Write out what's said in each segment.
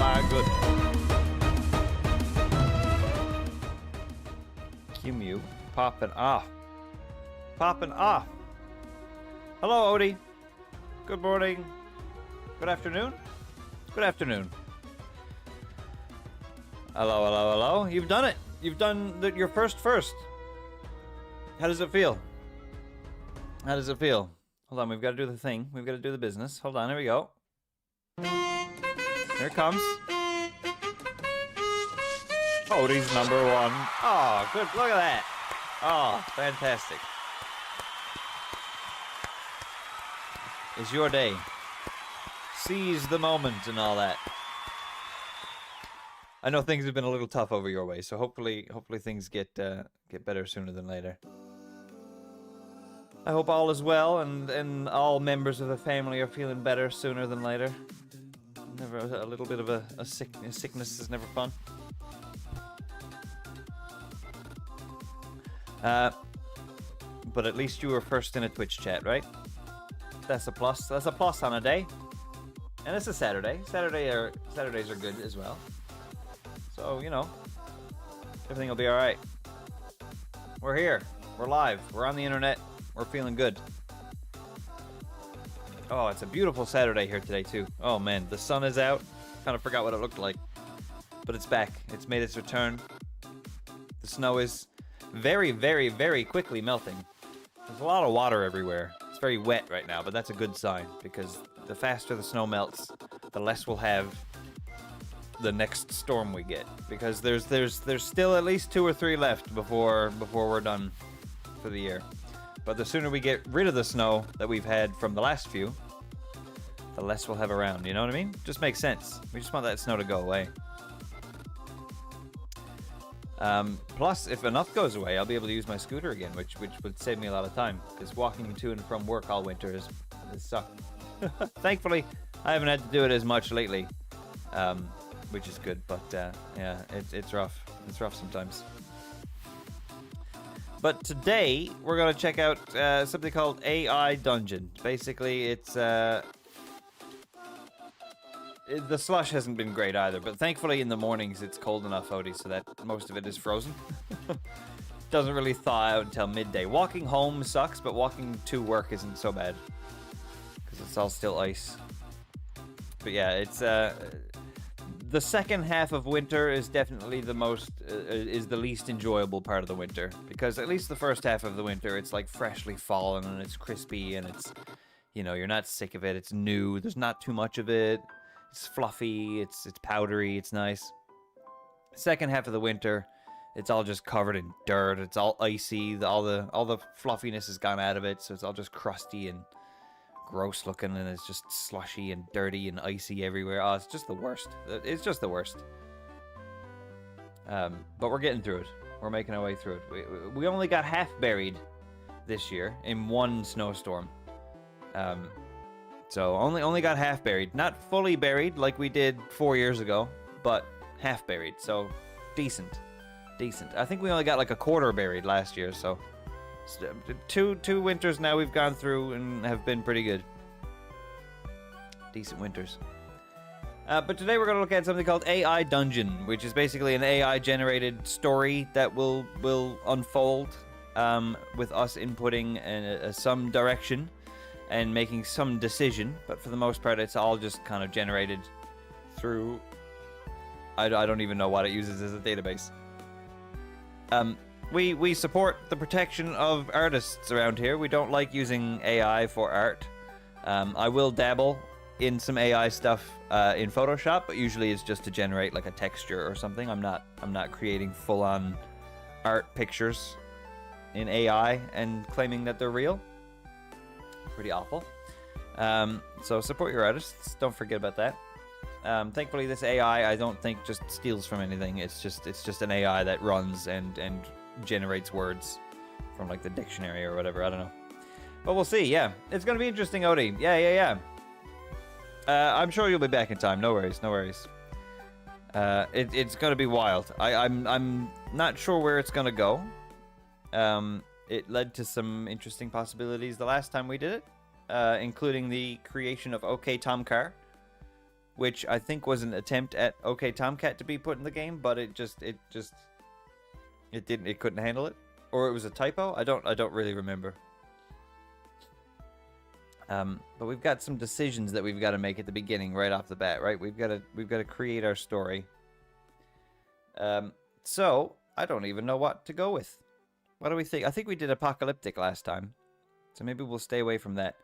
my goodness. Q popping off. Popping off. Hello, Odie. Good morning. Good afternoon. Good afternoon. Hello, hello, hello. You've done it. You've done your first. How does it feel? How does it feel? Hold on, we've got to do the thing. We've got to do the business. Hold on, here we go. Here it comes. Odie's number one. Oh, good. Look at that. Oh, fantastic. It's your day. Seize the moment and all that. I know things have been a little tough over your way, so hopefully things get better sooner than later. I hope all is well and all members of the family are feeling better sooner than later. Never a little bit of a sickness is never fun. But at least you were first in a Twitch chat, right? That's a plus. That's a plus on a day. And it's a Saturday. Saturdays are good as well. So, you know, everything will be alright. We're here. We're live. We're on the internet. We're feeling good. Oh, it's a beautiful Saturday here today, too. Oh, man. The sun is out. Kind of forgot what it looked like. But it's back. It's made its return. The snow is very, very, very quickly melting. There's a lot of water everywhere. It's very wet right now, but that's a good sign, because the faster the snow melts, the less we'll have the next storm we get. Because there's still at least 2 or 3 left before we're done for the year. But the sooner we get rid of the snow that we've had from the last few, the less we'll have around, you know what I mean? Just makes sense. We just want that snow to go away. Plus, if enough goes away, I'll be able to use my scooter again, which would save me a lot of time, because walking to and from work all winter has sucked. Thankfully, I haven't had to do it as much lately, which is good, but yeah, it's rough. It's rough sometimes. But today, we're going to check out something called AI Dungeon. Basically, it's the slush hasn't been great either, but thankfully in the mornings it's cold enough, Odie, so that most of it is frozen. Doesn't really thaw out until midday. Walking home sucks, but walking to work isn't so bad, because it's all still ice. But yeah, it's the second half of winter is definitely the least enjoyable part of the winter, because at least the first half of the winter it's like freshly fallen and it's crispy and it's, you know, you're not sick of it. It's new. There's not too much of it. It's fluffy, it's powdery, it's nice. Second half of the winter, it's all just covered in dirt, it's all icy, all the fluffiness has gone out of it, so it's all just crusty and gross looking, and it's just slushy and dirty and icy everywhere. Oh, it's just the worst. It's just the worst. But we're getting through it. We're making our way through it. We only got half buried this year in one snowstorm. So only got half buried. Not fully buried like we did 4 years ago, but half buried. So decent. I think we only got like a quarter buried last year, so two winters now we've gone through and have been pretty good. Decent winters. But today we're going to look at something called AI Dungeon, which is basically an AI generated story that will unfold with us inputting some direction and making some decision, but for the most part it's all just kind of generated through, I don't even know what it uses as a database. We support the protection of artists around here. We don't like using AI for art. I will dabble in some AI stuff in Photoshop, but usually it's just to generate like a texture or something. I'm not creating full-on art pictures in AI and claiming that they're real. Pretty awful. So support your artists. Don't forget about that. Thankfully, this AI, I don't think just steals from anything. It's just an AI that runs and generates words from like the dictionary or whatever. I don't know. But we'll see. Yeah, it's gonna be interesting, Odie. Yeah. I'm sure you'll be back in time. No worries. It's gonna be wild. I'm not sure where it's gonna go. It led to some interesting possibilities the last time we did it, including the creation of OKtomcar, which I think was an attempt at OKtomcar to be put in the game, but it couldn't handle it, or it was a typo. I don't really remember. But we've got some decisions that we've got to make at the beginning, right off the bat, right? We've got to create our story. So I don't even know what to go with. What do we think? I think we did apocalyptic last time, so maybe we'll stay away from that.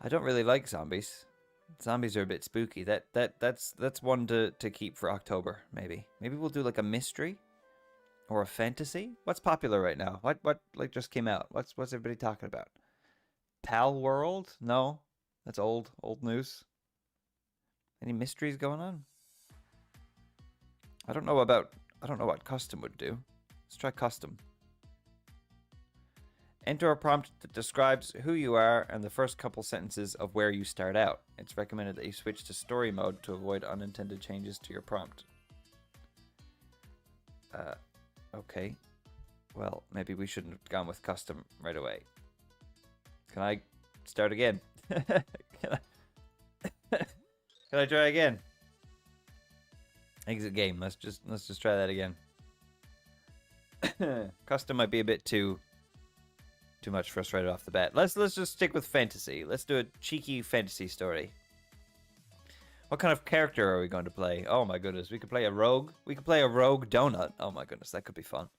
I don't really like zombies. Zombies are a bit spooky. That's one to keep for October, maybe. Maybe we'll do like a mystery or a fantasy. What's popular right now? What like just came out? What's everybody talking about? Pal World? No, that's old news. Any mysteries going on? I don't know what custom would do. Let's try custom. Enter a prompt that describes who you are and the first couple sentences of where you start out. It's recommended that you switch to story mode to avoid unintended changes to your prompt. Okay. Well, maybe we shouldn't have gone with custom right away. Can I start again? Can I try again? Exit game. Let's just try that again. Custom might be a bit too much for us right off the bat. Let's just stick with fantasy. Let's do a cheeky fantasy story. What kind of character are we going to play? Oh my goodness, we could play a rogue. We could play a rogue donut. Oh my goodness, that could be fun.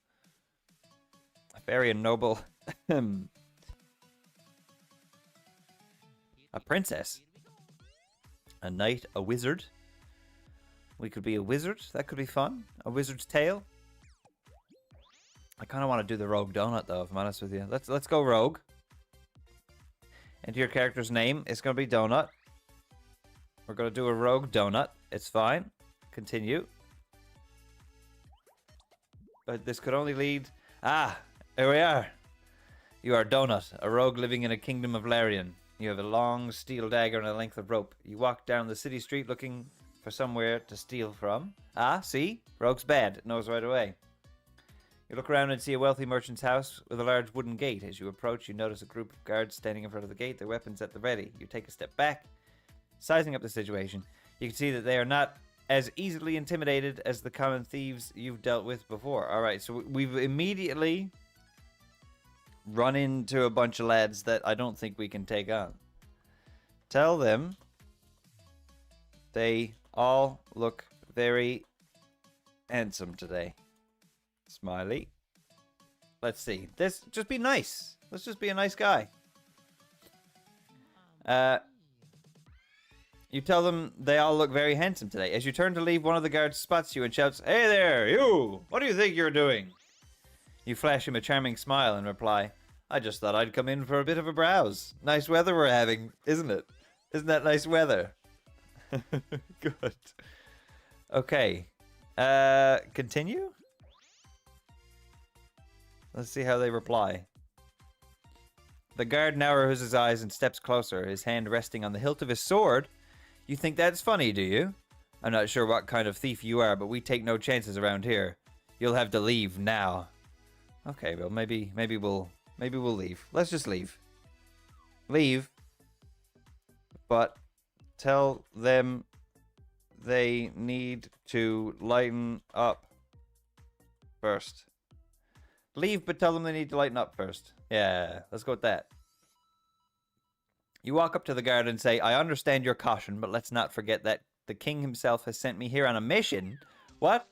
A very noble. A princess. A knight. A wizard. We could be a wizard. That could be fun. A wizard's tale. I kind of want to do the rogue donut though, if I'm honest with you. Let's go rogue. Enter your character's name. It's going to be Donut. We're going to do a rogue donut. It's fine. Continue. But this could only lead... Ah! Here we are. You are Donut, a rogue living in a kingdom of Larian. You have a long steel dagger and a length of rope. You walk down the city street looking for somewhere to steal from. Ah, see? Rogue's bad. It knows right away. You look around and see a wealthy merchant's house with a large wooden gate. As you approach, you notice a group of guards standing in front of the gate, their weapons at the ready. You take a step back, sizing up the situation. You can see that they are not as easily intimidated as the common thieves you've dealt with before. Alright, so we've immediately run into a bunch of lads that I don't think we can take on. Tell them they all look very handsome today. Smiley. Let's see. Just be nice. Let's just be a nice guy. You tell them they all look very handsome today. As you turn to leave, one of the guards spots you and shouts, "Hey there, you! What do you think you're doing?" You flash him a charming smile and reply, "I just thought I'd come in for a bit of a browse. Nice weather we're having, isn't it? Isn't that nice weather?" Good. Okay. Continue? Let's see how they reply. The guard narrows his eyes and steps closer, his hand resting on the hilt of his sword. You think that's funny, do you? I'm not sure what kind of thief you are, but we take no chances around here. You'll have to leave now. Okay, well maybe we'll leave. Let's just leave. Leave. But tell them they need to lighten up first. Leave, but tell them they need to lighten up first. Yeah, let's go with that. You walk up to the guard and say, "I understand your caution, but let's not forget that the king himself has sent me here on a mission." What?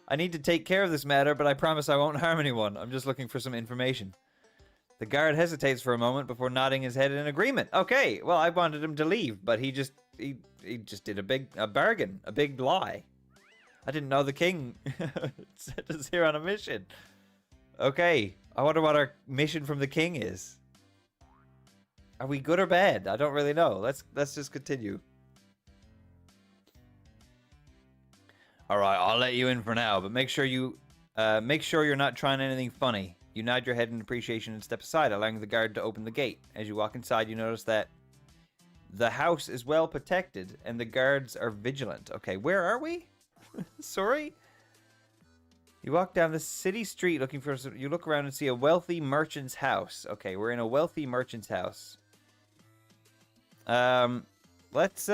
I need to take care of this matter, but I promise I won't harm anyone. I'm just looking for some information. The guard hesitates for a moment before nodding his head in agreement. Okay, well, I wanted him to leave, but he just did a bargain, a big lie. I didn't know the king sent us here on a mission. Okay, I wonder what our mission from the king is. Are we good or bad? I don't really know. Let's just continue. All right, I'll let you in for now, but make sure you're not trying anything funny. You nod your head in appreciation and step aside, allowing the guard to open the gate. As you walk inside, you notice that the house is well protected and the guards are vigilant. Okay, where are we? Sorry? You walk down the city street looking for... You look around and see a wealthy merchant's house. Okay, we're in a wealthy merchant's house. Let's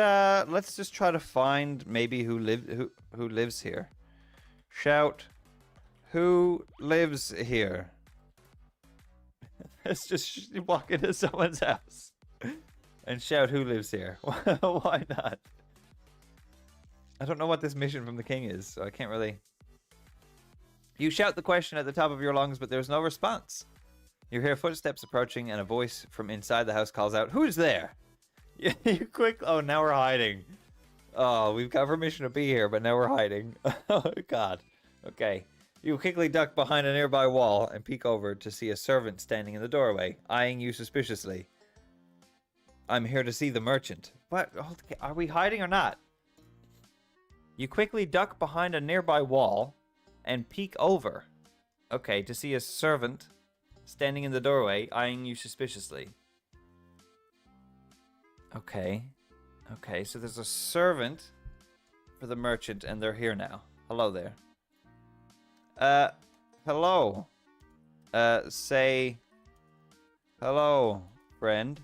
just try to find maybe who lives here. Shout, who lives here? Let's just walk into someone's house and shout who lives here. Why not? I don't know what this mission from the king is, so I can't really... You shout the question at the top of your lungs, but there's no response. You hear footsteps approaching, and a voice from inside the house calls out, "Who's there?" You quick... Oh, now we're hiding. Oh, we've got permission to be here, but now we're hiding. Oh, God. Okay. You quickly duck behind a nearby wall and peek over to see a servant standing in the doorway, eyeing you suspiciously. "I'm here to see the merchant." What? Are we hiding or not? You quickly duck behind a nearby wall and peek over. Okay, to see a servant standing in the doorway, eyeing you suspiciously. Okay. Okay, so there's a servant for the merchant, and they're here now. Hello there. Hello. Say, "Hello, friend.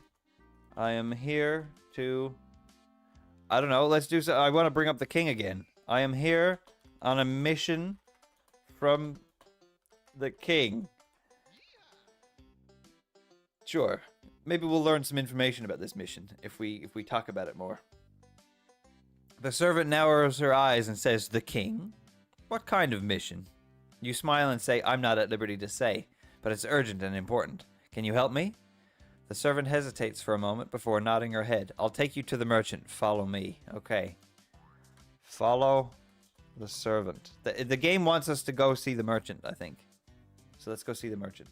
I am here to..." I don't know, let's do so. I want to bring up the king again. "I am here on a mission from the king." Sure. Maybe we'll learn some information about this mission if we talk about it more. The servant narrows her eyes and says, "The king? What kind of mission?" You smile and say, "I'm not at liberty to say, but it's urgent and important. Can you help me?" The servant hesitates for a moment before nodding her head. "I'll take you to the merchant. Follow me." Okay. Follow the servant. The game wants us to go see the merchant, I think. So let's go see the merchant.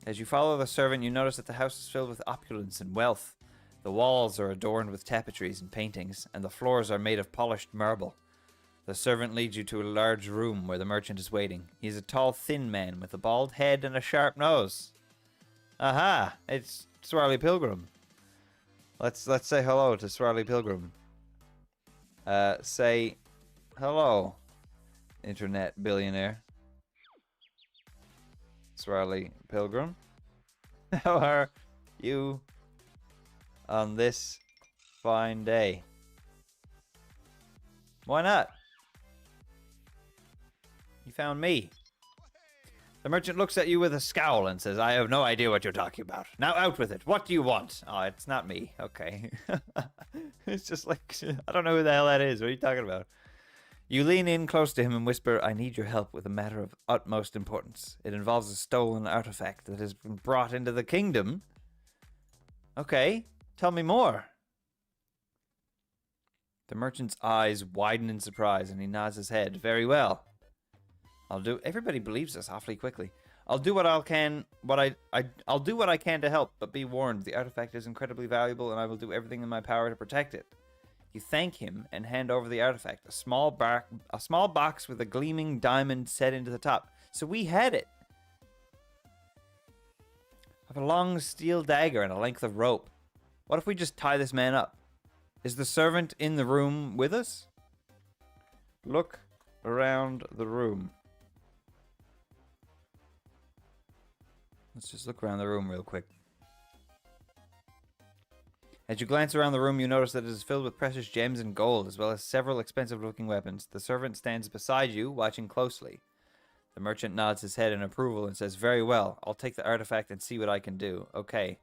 As you follow the servant, you notice that the house is filled with opulence and wealth. The walls are adorned with tapestries and paintings, and the floors are made of polished marble. The servant leads you to a large room where the merchant is waiting. He is a tall, thin man with a bald head and a sharp nose. Aha! It's Swarly Pilgrim. Let's say hello to Swarly Pilgrim. Say hello, internet billionaire. Swarly Pilgrim. How are you on this fine day? Why not? You found me. The merchant looks at you with a scowl and says, "I have no idea what you're talking about. Now out with it. What do you want?" Oh, it's not me. Okay. It's just like, I don't know who the hell that is. What are you talking about? You lean in close to him and whisper, "I need your help with a matter of utmost importance. It involves a stolen artifact that has been brought into the kingdom." Okay, tell me more. The merchant's eyes widen in surprise and he nods his head. "Very well. Everybody believes us awfully quickly. I'll do what I can. I'll do what I can to help, but be warned, the artifact is incredibly valuable, and I will do everything in my power to protect it." You thank him and hand over the artifact, a small box with a gleaming diamond set into the top. So we had it. I have a long steel dagger and a length of rope. What if we just tie this man up? Is the servant in the room with us? Look around the room. Let's just look around the room real quick. As you glance around the room, you notice that it is filled with precious gems and gold, as well as several expensive-looking weapons. The servant stands beside you, watching closely. The merchant nods his head in approval and says, "Very well. I'll take the artifact and see what I can do." Okay.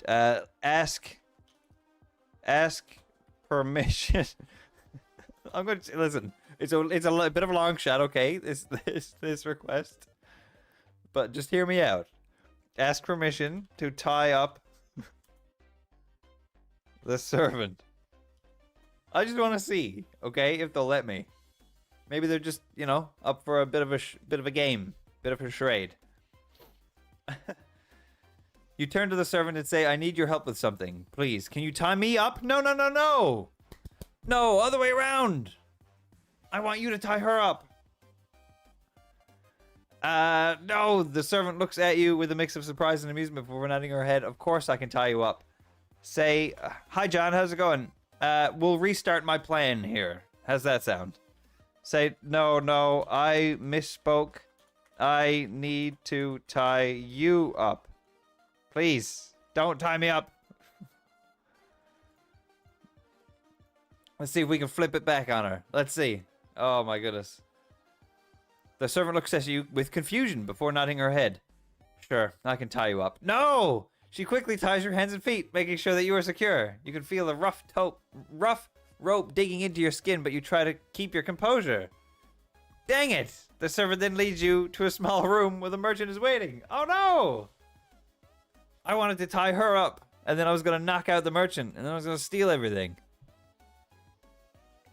Ask permission. I'm going to listen. It's a bit of a long shot, okay? This request, but just hear me out. Ask permission to tie up the servant. I just want to see, okay, if they'll let me. Maybe they're just, up for a bit of a game, bit of a charade. You turn to the servant and say, "I need your help with something. Please, can you tie me up?" No. No, other way around. I want you to tie her up. No, the servant looks at you with a mix of surprise and amusement before nodding her head. "Of course I can tie you up." Say, "Hi John, how's it going? We'll restart my plan here. How's that sound?" Say, no, I misspoke. I need to tie you up. Please, don't tie me up. Let's see if we can flip it back on her. Let's see. Oh my goodness. The servant looks at you with confusion before nodding her head. Sure, I can tie you up. No! She quickly ties your hands and feet, making sure that you are secure. You can feel the rough rope digging into your skin, but you try to keep your composure. Dang it! The servant then leads you to a small room where the merchant is waiting. Oh no! I wanted to tie her up, and then I was going to knock out the merchant, and then I was going to steal everything.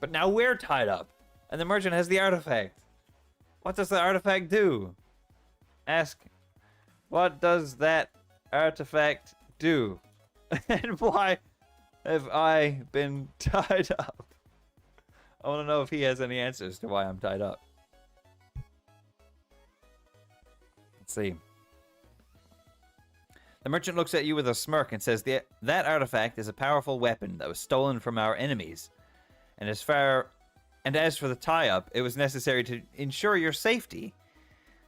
But now we're tied up, and the merchant has the artifact. What does the artifact do? Ask, what does that artifact do? And why have I been tied up? I want to know if he has any answers to why I'm tied up. Let's see. The merchant looks at you with a smirk and says, that artifact is a powerful weapon that was stolen from our enemies. And as for the tie-up, it was necessary to ensure your safety.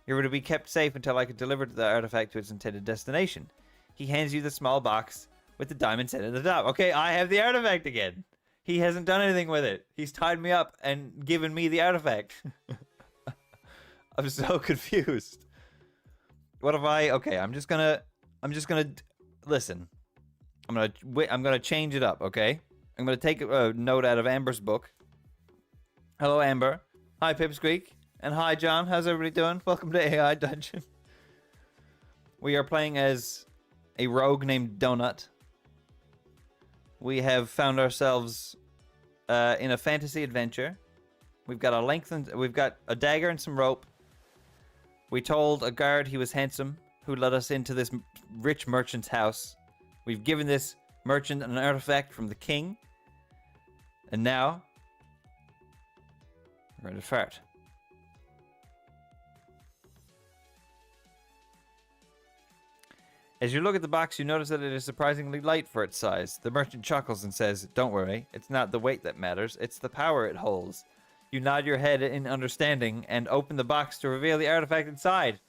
You were to be kept safe until I could deliver the artifact to its intended destination. He hands you the small box with the diamond set at the top. Okay, I have the artifact again. He hasn't done anything with it. He's tied me up and given me the artifact. I'm so confused. What if I... Okay, I'm just gonna listen. I'm gonna change it up, okay? I'm gonna take a note out of Amber's book. Hello, Amber. Hi, Pipsqueak. And hi, John. How's everybody doing? Welcome to AI Dungeon. We are playing as a rogue named Donut. We have found ourselves in a fantasy adventure. We've got a dagger and some rope. We told a guard he was handsome, who led us into this rich merchant's house. We've given this merchant an artifact from the king. And now, we're ready to fart. As you look at the box, you notice that it is surprisingly light for its size. The merchant chuckles and says, don't worry, it's not the weight that matters, it's the power it holds. You nod your head in understanding and open the box to reveal the artifact inside.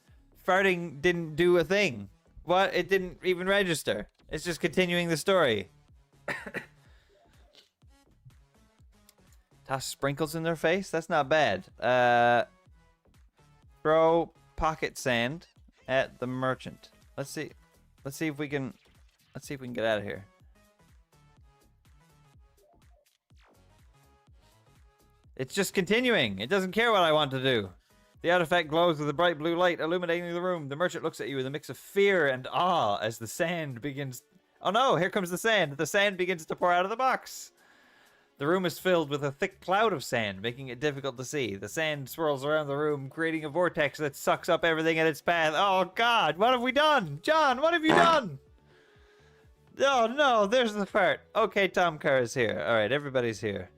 Farting didn't do a thing. What? It didn't even register. It's just continuing the story. Toss sprinkles in their face? That's not bad. Throw pocket sand at the merchant. Let's see if we can get out of here. It's just continuing. It doesn't care what I want to do. The artifact glows with a bright blue light illuminating the room. The merchant looks at you with a mix of fear and awe as the sand begins... Oh no, here comes the sand. The sand begins to pour out of the box. The room is filled with a thick cloud of sand, making it difficult to see. The sand swirls around the room, creating a vortex that sucks up everything in its path. Oh god, what have we done? John, what have you done? Oh no, there's the fart. OKtomcar is here. Alright, everybody's here.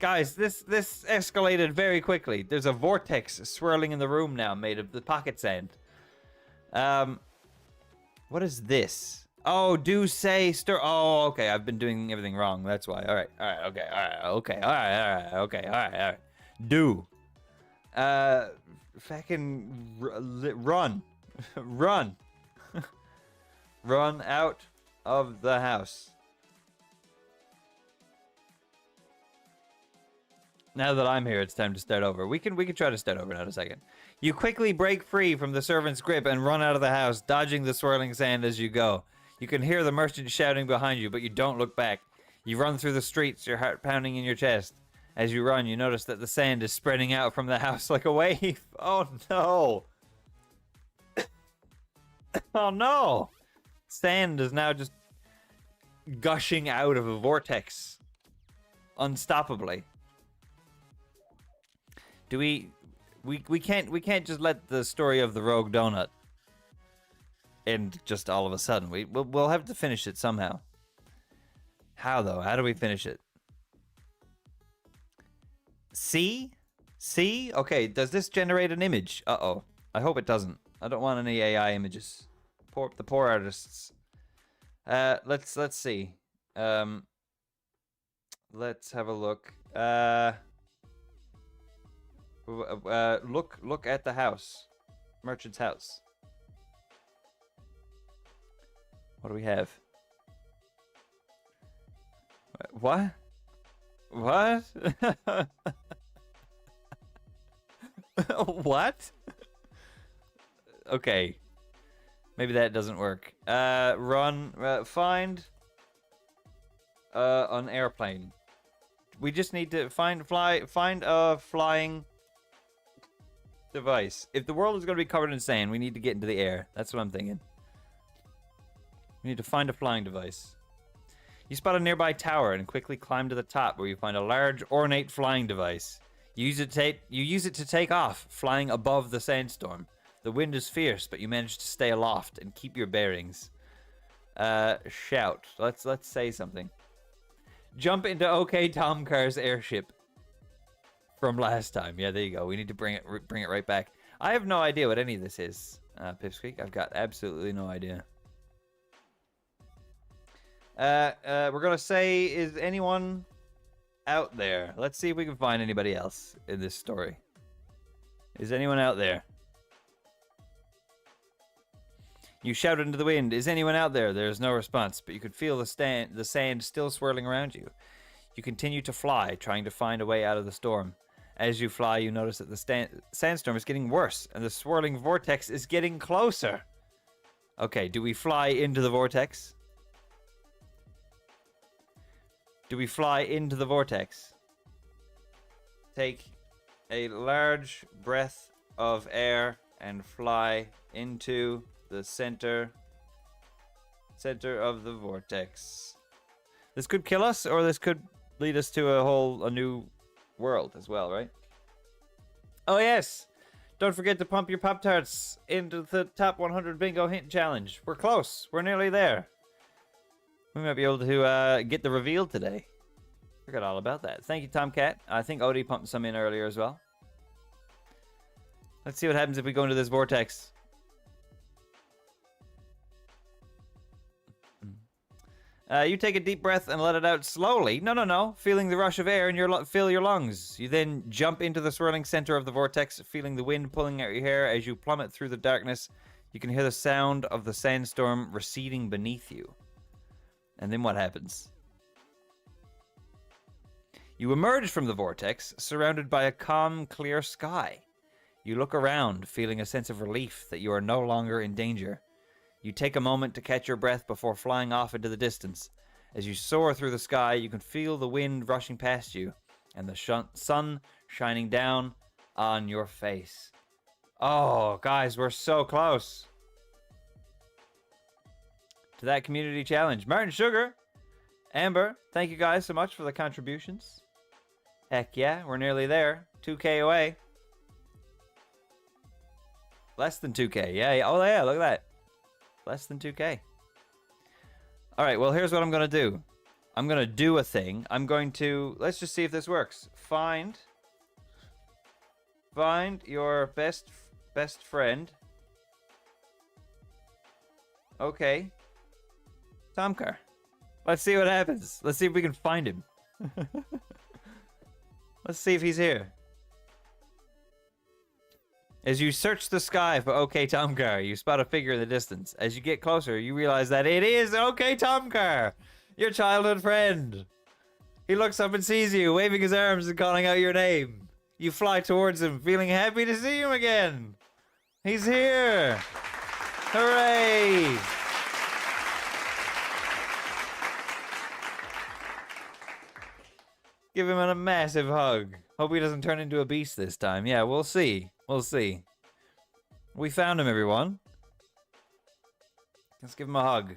Guys, this escalated very quickly. There's a vortex swirling in the room now made of the pocket sand. What is this? Oh, do say stir. Oh, okay. I've been doing everything wrong. That's why. All right. Okay. Do. Fucking run. Run. Run out of the house. Now that I'm here, it's time to start over. We can try to start over in a second. You quickly break free from the servant's grip and run out of the house, dodging the swirling sand as you go. You can hear the merchant shouting behind you, but you don't look back. You run through the streets, your heart pounding in your chest. As you run, you notice that the sand is spreading out from the house like a wave. Oh no! Oh no! Sand is now just gushing out of a vortex. Unstoppably. Do we can't just let the story of the rogue donut end just all of a sudden. We'll have to finish it somehow. How though? How do we finish it? See? Okay, does this generate an image? Uh-oh. I hope it doesn't. I don't want any AI images. The poor artists. Let's see. Let's have a look. Look at the house. Merchant's house. What do we have? What? What? What? Okay. Maybe that doesn't work. Find an airplane. We just need to find a flying device. If the world is going to be covered in sand, we need to get into the air. That's what I'm thinking. We need to find a flying device. You spot a nearby tower and quickly climb to the top, where you find a large, ornate flying device. You use it to take off, flying above the sandstorm. The wind is fierce, but you manage to stay aloft and keep your bearings. Shout. Let's say something. Jump into OKtomcar's airship from last time. Yeah, there you go. We need to bring it right back. I have no idea what any of this is, Pipsqueak. I've got absolutely no idea. We're gonna say, is anyone out there? Let's see if we can find anybody else in this story. Is anyone out there? You shout into the wind, is anyone out there? There is no response, but you could feel the sand still swirling around you. You continue to fly, trying to find a way out of the storm. As you fly, you notice that the sandstorm is getting worse, and the swirling vortex is getting closer. Okay, do we fly into the vortex? Do we fly into the vortex? Take a large breath of air and fly into the center of the vortex. This could kill us, or this could lead us to a new world as well, right? Oh yes! Don't forget to pump your Pop-Tarts into the top 100 bingo hint challenge. We're close. We're nearly there. We might be able to get the reveal today. Forgot all about that. Thank you, Tomcat. I think Odie pumped some in earlier as well. Let's see what happens if we go into this vortex. You take a deep breath and let it out slowly. No. Feeling the rush of air and fill your lungs. You then jump into the swirling center of the vortex, feeling the wind pulling at your hair as you plummet through the darkness. You can hear the sound of the sandstorm receding beneath you. And then what happens? You emerge from the vortex, surrounded by a calm, clear sky. You look around, feeling a sense of relief that you are no longer in danger. You take a moment to catch your breath before flying off into the distance. As you soar through the sky, you can feel the wind rushing past you and the sun shining down on your face. Oh, guys, we're so close to that community challenge. Martin Sugar, Amber, thank you guys so much for the contributions. Heck yeah, we're nearly there. 2K away. Less than 2K. Yeah. Oh, yeah, look at that. Less than 2K. All right, well, here's what I'm going to do. I'm going to do a thing. I'm going to... Let's just see if this works. Find your best friend. Okay. Tomcar. Let's see what happens. Let's see if we can find him. Let's see if he's here. As you search the sky for OKtomcar, you spot a figure in the distance. As you get closer, you realize that it is OKtomcar, your childhood friend. He looks up and sees you, waving his arms and calling out your name. You fly towards him, feeling happy to see him again. He's here. Hooray! Give him a massive hug. Hope he doesn't turn into a beast this time. Yeah, we'll see. We'll see. We found him, everyone. Let's give him a hug.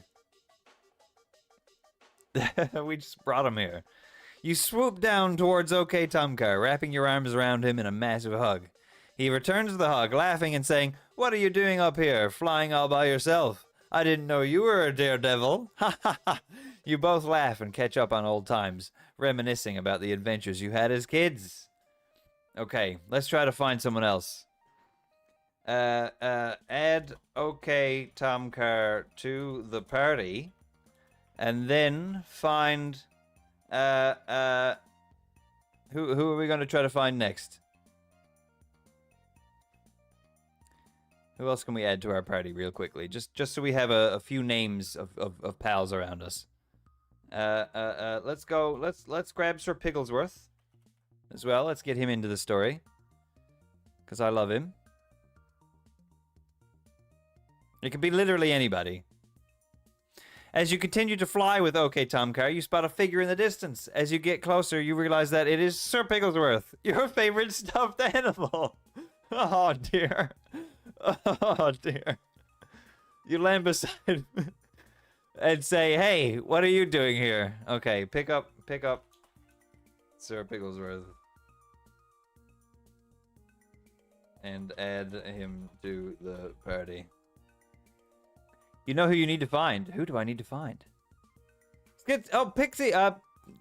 We just brought him here. You swoop down towards OKtomcar, wrapping your arms around him in a massive hug. He returns the hug, laughing and saying, "What are you doing up here, flying all by yourself? I didn't know you were a daredevil." Ha ha ha. You both laugh and catch up on old times, reminiscing about the adventures you had as kids. Okay, let's try to find someone else. Add OKtomcar to the party, and then find, who are we going to try to find next? Who else can we add to our party real quickly? Just so we have a few names of pals around us. Let's go. Let's grab Sir Pigglesworth as well. Let's get him into the story because I love him. It can be literally anybody. As you continue to fly with OKtomcar, you spot a figure in the distance. As you get closer, you realize that it is Sir Pigglesworth, your favorite stuffed animal. Oh, dear. Oh, dear. You land beside him and say, hey, what are you doing here? Okay, pick up Sir Pigglesworth. And add him to the party. You know who you need to find. Who do I need to find? Pixie,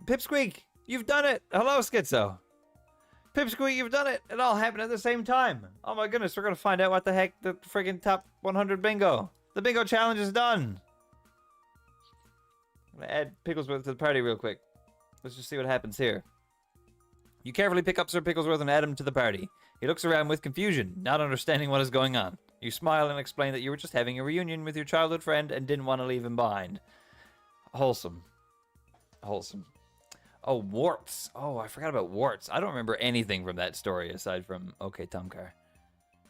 Pipsqueak, you've done it. Hello, Schizo. Pipsqueak, you've done it. It all happened at the same time. Oh my goodness, we're gonna find out what the heck the friggin' top 100 bingo. The bingo challenge is done. I'm gonna add Pigglesworth to the party real quick. Let's just see what happens here. You carefully pick up Sir Pigglesworth and add him to the party. He looks around with confusion, not understanding what is going on. You smile and explain that you were just having a reunion with your childhood friend and didn't want to leave him behind. Wholesome. Wholesome. Oh, warts. Oh, I forgot about warts. I don't remember anything from that story aside from OKtomcar.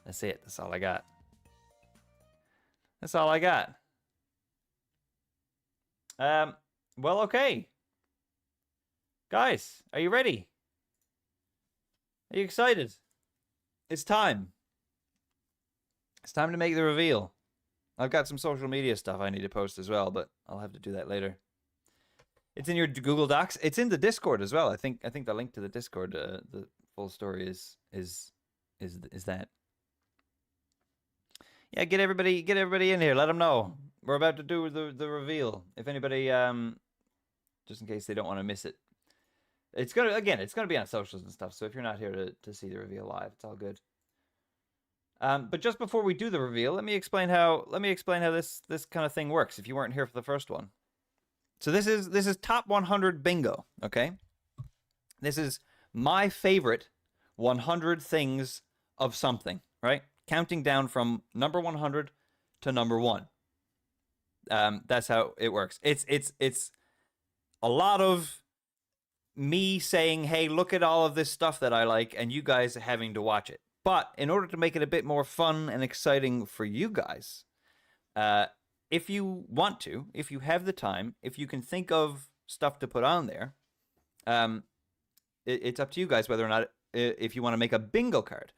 That's it. That's all I got. That's all I got. Well, okay. Guys, are you ready? Are you excited? It's time. It's time to make the reveal. I've got some social media stuff I need to post as well, but I'll have to do that later. It's in your Google Docs. It's in the Discord as well. I think the link to the Discord, the full story is that. Yeah, get everybody in here. Let them know we're about to do the reveal. If anybody, just in case they don't want to miss it. It's gonna be on socials and stuff. So if you're not here to see the reveal live, it's all good. But just before we do the reveal, let me explain how this kind of thing works. If you weren't here for the first one, so this is top 100 bingo. Okay, this is my favorite 100 things of something. Right, counting down from number 100 to number 1. That's how it works. It's a lot of me saying, hey, look at all of this stuff that I like, and you guys having to watch it. But in order to make it a bit more fun and exciting for you guys, if you want to, if you have the time, if you can think of stuff to put on there, it's up to you guys whether or not, if you want to make a bingo card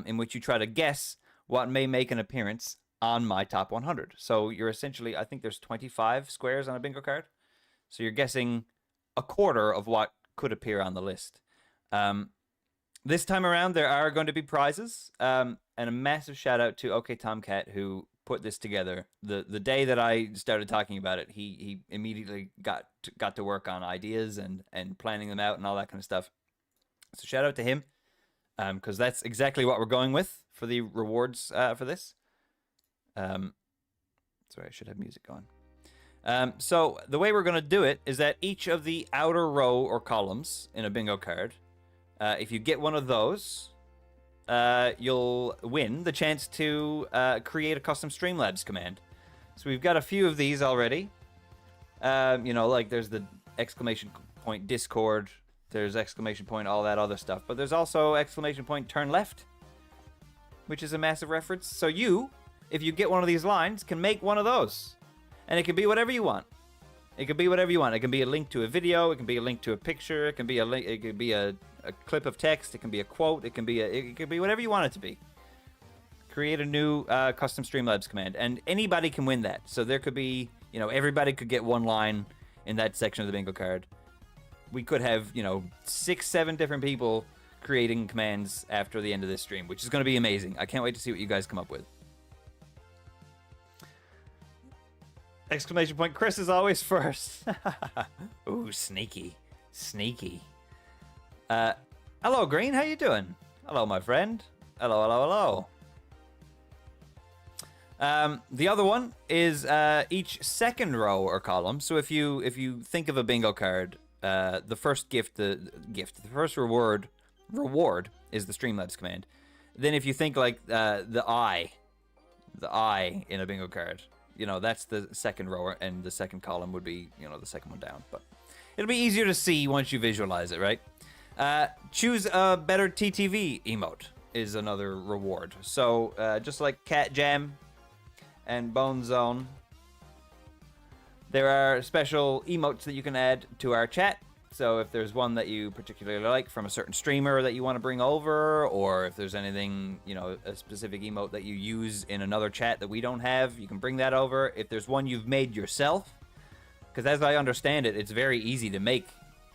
in which you try to guess what may make an appearance on my top 100. So you're essentially, I think there's 25 squares on a bingo card. So you're guessing a quarter of what could appear on the list. This time around, there are going to be prizes, and a massive shout out to OKtomcat who put this together. The day that I started talking about it, he immediately got to work on ideas and planning them out and all that kind of stuff. So shout out to him, because that's exactly what we're going with for the rewards for this. Sorry, I should have music on. So the way we're going to do it is that each of the outer row or columns in a bingo card, if you get one of those, you'll win the chance to create a custom Streamlabs command. So we've got a few of these already. You know, like there's the exclamation point Discord, there's exclamation point all that other stuff, but there's also exclamation point turn left, which is a massive reference. So you, if you get one of these lines, can make one of those. And it can be whatever you want. It can be whatever you want. It can be a link to a video. It can be a link to a picture. It can be a link. It can be a clip of text. It can be a quote. It can be whatever you want it to be. Create a new custom Streamlabs command, and anybody can win that. So there could be, you know, everybody could get one line in that section of the bingo card. We could have, you know, 6-7 different people creating commands after the end of this stream, which is going to be amazing. I can't wait to see what you guys come up with. Exclamation point, Chris is always first. Ooh, sneaky. Sneaky. Hello, Green, how you doing? Hello, my friend. Hello, hello, hello. The other one is each second row or column. So if you think of a bingo card, the first the first reward is the Streamlabs command. Then if you think like the eye in a bingo card, that's the second row, and the second column would be, the second one down. But it'll be easier to see once you visualize it, right? Choose a better TTV emote is another reward. So just like Cat Jam and Bone Zone, there are special emotes that you can add to our chat. So if there's one that you particularly like from a certain streamer that you want to bring over, or if there's anything, a specific emote that you use in another chat that we don't have, you can bring that over. If there's one you've made yourself, because as I understand it, it's very easy to make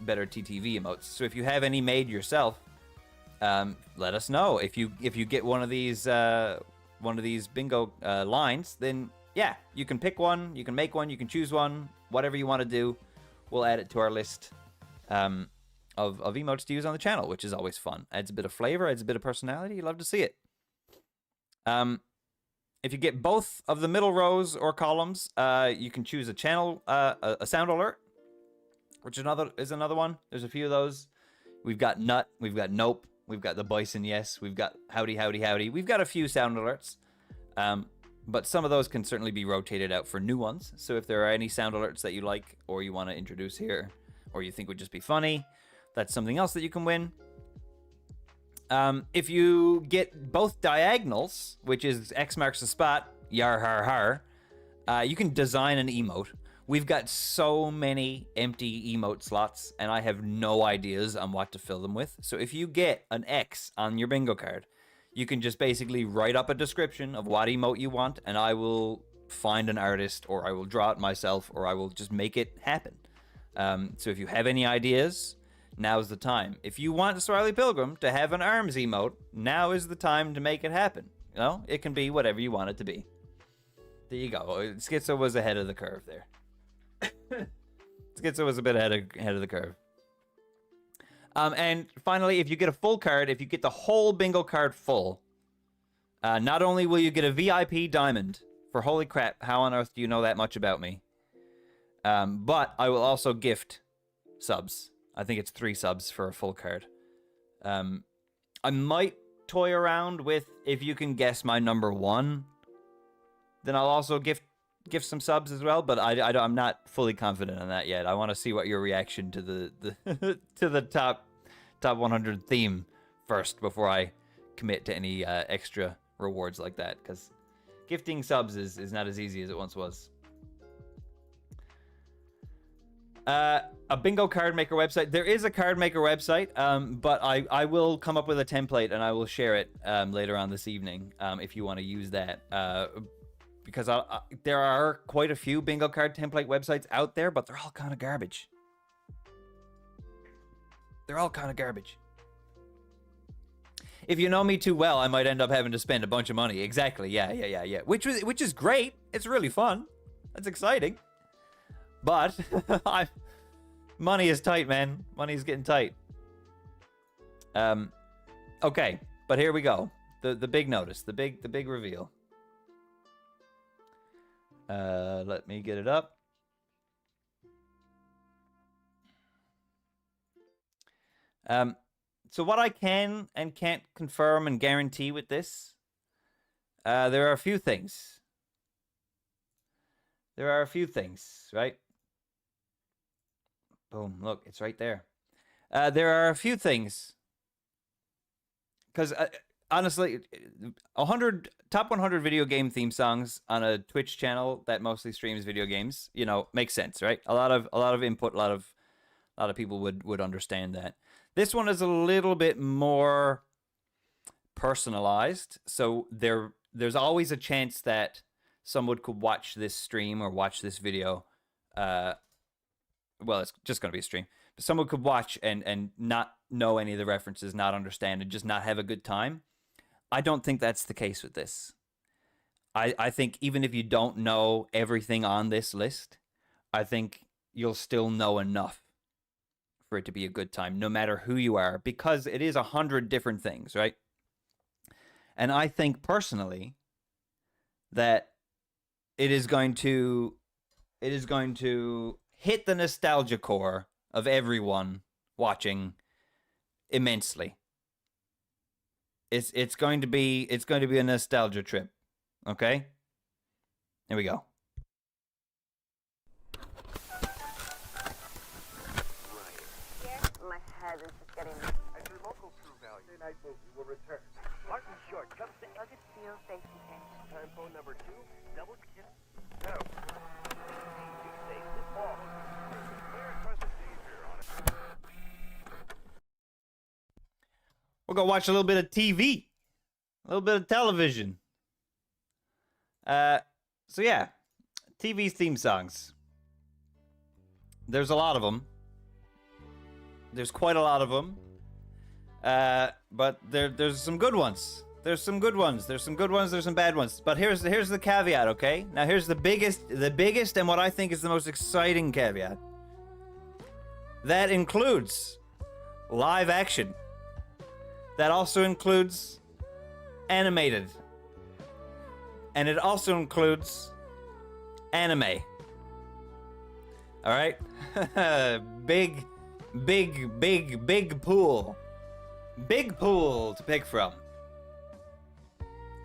better TTV emotes. So if you have any made yourself, let us know. If you get one of these bingo lines, then yeah, you can pick one, you can make one, you can choose one, whatever you want to do. We'll add it to our list of emotes to use on the channel, which is always fun. Adds a bit of flavor, adds a bit of personality. You love to see it. If you get both of the middle rows or columns, you can choose a channel, a sound alert, which is another one. There's a few of those. We've got Nut, we've got Nope, we've got the Bison Yes, we've got Howdy, Howdy, Howdy. We've got a few sound alerts. But some of those can certainly be rotated out for new ones. So if there are any sound alerts that you like or you want to introduce here or you think would just be funny, that's something else that you can win. If you get both diagonals, which is X marks the spot, yar har har, you can design an emote. We've got so many empty emote slots and I have no ideas on what to fill them with. So if you get an X on your bingo card, you can just basically write up a description of what emote you want, and I will find an artist, or I will draw it myself, or I will just make it happen. So if you have any ideas, now's the time. If you want Swirly Pilgrim to have an arms emote, now is the time to make it happen. It can be whatever you want it to be. There you go. Schizo was ahead of the curve there. Schizo was a bit ahead of the curve. And finally, if you get a full card, if you get the whole bingo card full, not only will you get a VIP diamond for holy crap, how on earth do you know that much about me? But I will also gift subs. I think it's 3 subs for a full card. I might toy around with, if you can guess my number 1, then I'll also gift some subs as well, but I'm not fully confident on that yet. I want to see what your reaction to the to the top 100 theme first before I commit to any extra rewards like that, because gifting subs is not as easy as it once was. A bingo card maker website. There is a card maker website, but I will come up with a template and I will share it later on this evening if you want to use that. Because there are quite a few bingo card template websites out there, but they're all kind of garbage. They're all kind of garbage. If you know me too well, I might end up having to spend a bunch of money. Exactly. Yeah. Which is great. It's really fun. That's exciting. But money is tight, man. Money is getting tight. Okay, but here we go. The big notice, the big reveal. Let me get it up. So what I can and can't confirm and guarantee with this, there are a few things. There are a few things, right? Boom, look, it's right there. There are a few things. Because honestly, 100 top 100 video game theme songs on a Twitch channel that mostly streams video games, makes sense, right? A lot of input, a lot of people would understand that. This one is a little bit more personalized, so there's always a chance that someone could watch this stream or watch this video. Well, it's just going to be a stream. But someone could watch and not know any of the references, not understand, and just not have a good time. I don't think that's the case with this. I think even if you don't know everything on this list, I think you'll still know enough for it to be a good time, no matter who you are, because it is 100 different things, right? And I think personally that it is going to hit the nostalgia core of everyone watching immensely. It's going to be a nostalgia trip. Okay? Here we go. night movie will return. Martin Short comes to Nugget Seal safety pin. Time phone number 2, double check. No. Safe this ball. Clear present danger on it. We'll go watch a little bit of TV. A little bit of television. So yeah, TV theme songs. There's a lot of them. There's quite a lot of them. But there's some good ones. There's some good ones. There's some good ones. There's some bad ones. But here's the caveat, okay? Now here's the biggest and what I think is the most exciting caveat. That includes live action. That also includes animated. And it also includes anime. All right? Big pool. Big pool to pick from.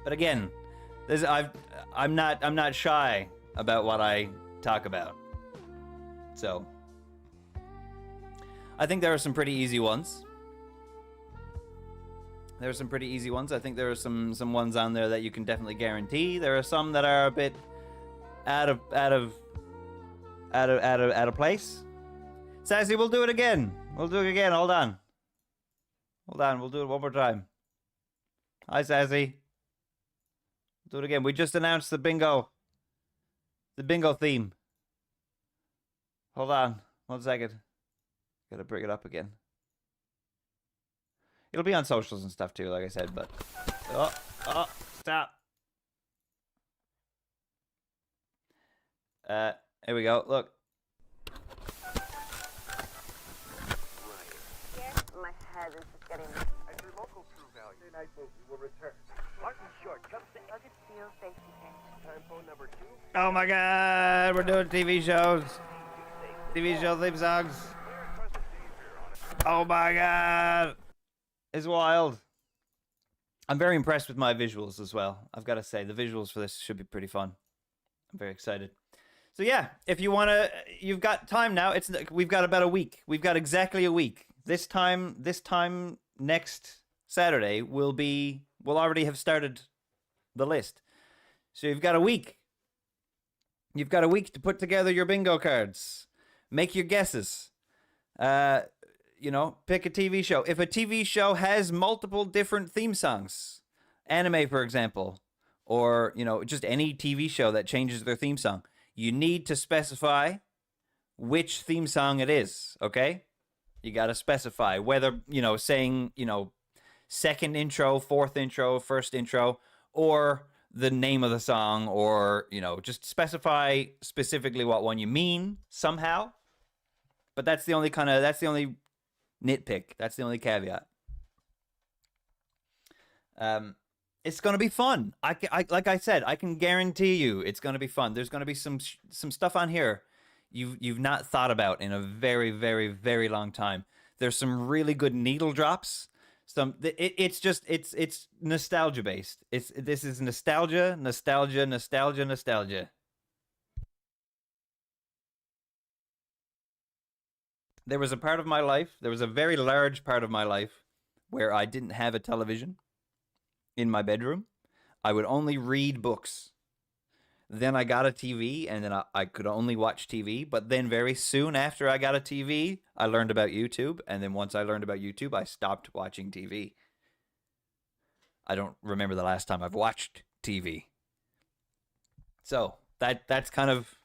But again, I'm not shy about what I talk about. So, I think there are some pretty easy ones. There are some pretty easy ones. I think there are some ones on there that you can definitely guarantee. There are some that are a bit out of place. Sassy, we'll do it again. We'll do it again. Hold on. We'll do it one more time. Hi, Sassy. Do it again. We just announced the bingo theme. Hold on. 1 second. Gotta bring it up again. It'll be on socials and stuff too, like I said, but... Oh, stop. Here we go. Look. My head is just getting... As your local True Value night movie will return. Martin Short comes to Nugget Seal safety pin. Time phone number 2. Oh my god, we're doing TV shows. TV show theme songs. Oh my god. It's wild. I'm very impressed with my visuals as well. I've got to say, the visuals for this should be pretty fun. I'm very excited. So yeah, if you want to, you've got time now. We've got about a week. We've got exactly a week. This time next Saturday we'll already have started the list. So you've got a week. You've got a week to put together your bingo cards. Make your guesses. Pick a TV show. If a TV show has multiple different theme songs, anime, for example, or, just any TV show that changes their theme song, you need to specify which theme song it is, okay? You got to specify whether, saying, second intro, fourth intro, first intro, or the name of the song, or, just specify specifically what one you mean somehow. But that's the only nitpick. That's the only caveat. It's gonna be fun. Like I said, I can guarantee you, it's gonna be fun. There's gonna be some stuff on here you've not thought about in a very, very, very long time. There's some really good needle drops. It's nostalgia based. This is nostalgia. There was a part of my life, there was a very large part of my life where I didn't have a television in my bedroom. I would only read books. Then I got a TV, and then I could only watch TV. But then very soon after I got a TV, I learned about YouTube. And then once I learned about YouTube, I stopped watching TV. I don't remember the last time I've watched TV. So that's kind of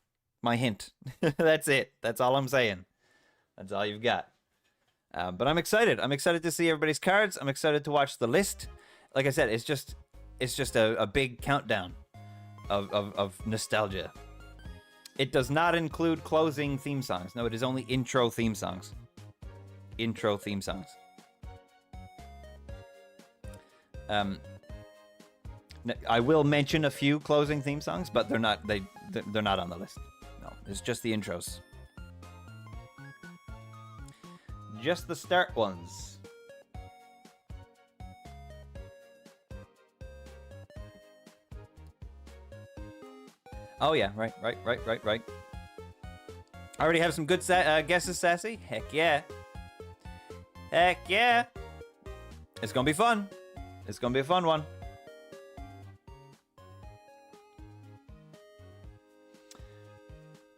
my hint. That's it. That's all I'm saying. That's all you've got. But I'm excited. I'm excited to see everybody's cards. I'm excited to watch the list. Like I said, it's just a big countdown of nostalgia. It does not include closing theme songs. No, it is only intro theme songs. Intro theme songs. I will mention a few closing theme songs, but they're not on the list. No, it's just the intros. Just the start ones. Oh yeah, right. I already have some good guesses, Sassy. Heck yeah. It's gonna be fun. It's gonna be a fun one.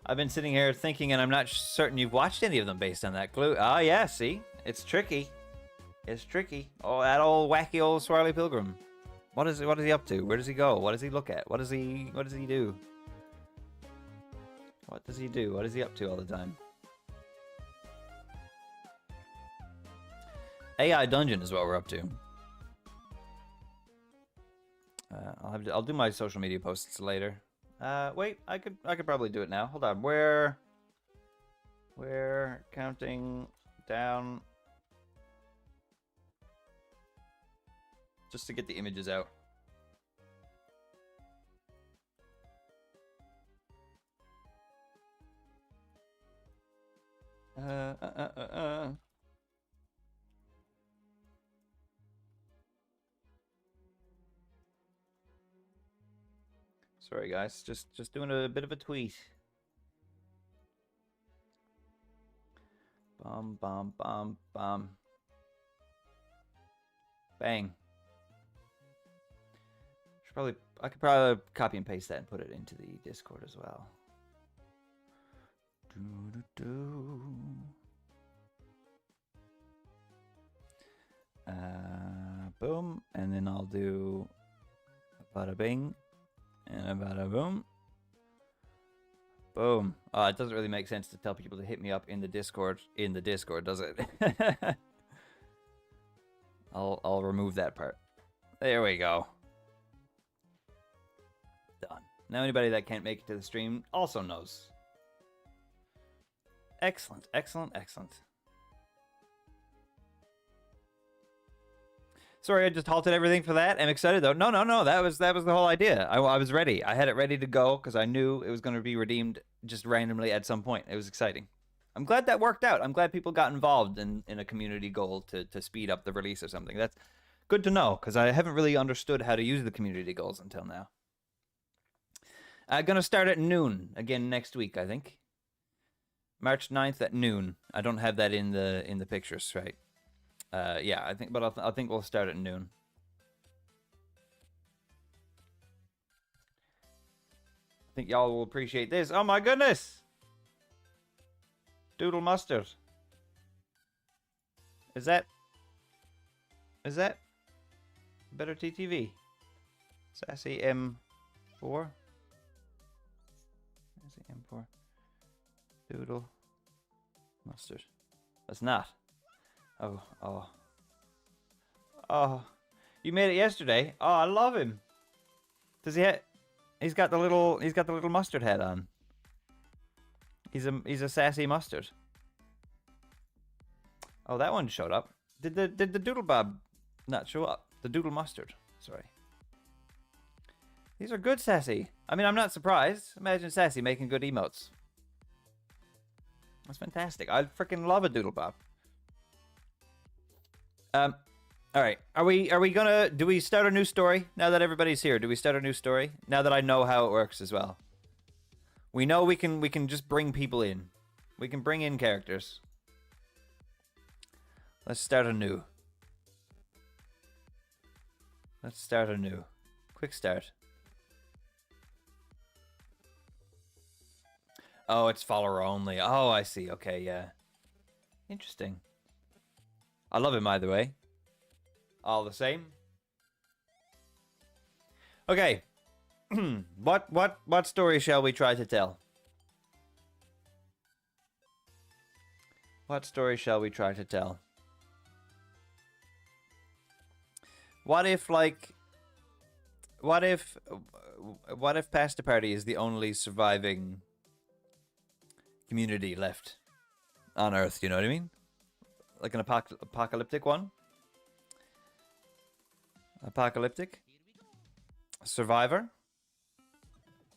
I've been sitting here thinking, and I'm not certain you've watched any of them based on that clue. Ah, yeah, see? It's tricky. It's tricky. Oh, that old wacky old Swirly Pilgrim. What is he up to? Where does he go? What does he look at? What does he do? What does he do? What is he up to all the time? AI Dungeon is what we're up to. I'll do my social media posts later. Wait, I could probably do it now. Hold on. We're counting down just to get the images out. Sorry guys, just doing a bit of a tweet. Bum bum bum bum. Bang. I could probably copy and paste that and put it into the Discord as well. Boom, and then I'll do a bada bing and a bada boom. Boom. It doesn't really make sense to tell people to hit me up in the Discord, does it? I'll remove that part. There we go. Done. Now anybody that can't make it to the stream also knows. Excellent, excellent, excellent. Sorry, I just halted everything for that. I'm excited though. No. That was the whole idea. I was ready. I had it ready to go because I knew it was going to be redeemed just randomly at some point. It was exciting. I'm glad that worked out. I'm glad people got involved in a community goal to speed up the release or something. That's good to know because I haven't really understood how to use the community goals until now. Gonna start at noon again next week, I think. March 9th at noon. I don't have that in the pictures, right? Yeah, I think we'll start at noon. I think y'all will appreciate this. Oh my goodness! Doodle mustard. Is that better TTV? Sassy M4. Sassy M4. Doodle mustard. That's not. Oh, you made it yesterday. Oh, I love him. Does he he's got the little mustard hat on. He's a sassy mustard. Oh, that one showed up. Did the doodle bob not show up? The doodle mustard. Sorry. These are good sassy. I mean, I'm not surprised. Imagine sassy making good emotes. That's fantastic. I freaking love a doodle bob. All right. Are we gonna? Do we start a new story now that everybody's here? Do we start a new story now that I know how it works as well? We know we can just bring people in. We can bring in characters. Let's start anew. Let's start anew. Quick start. Oh, it's follower only. Oh, I see. Okay, yeah. Interesting. I love him either way. All the same. Okay. What story shall we try to tell? What story shall we try to tell? What if Pasta Party is the only surviving community left on Earth, you know what I mean? Like an apocalyptic one? Apocalyptic? Survivor?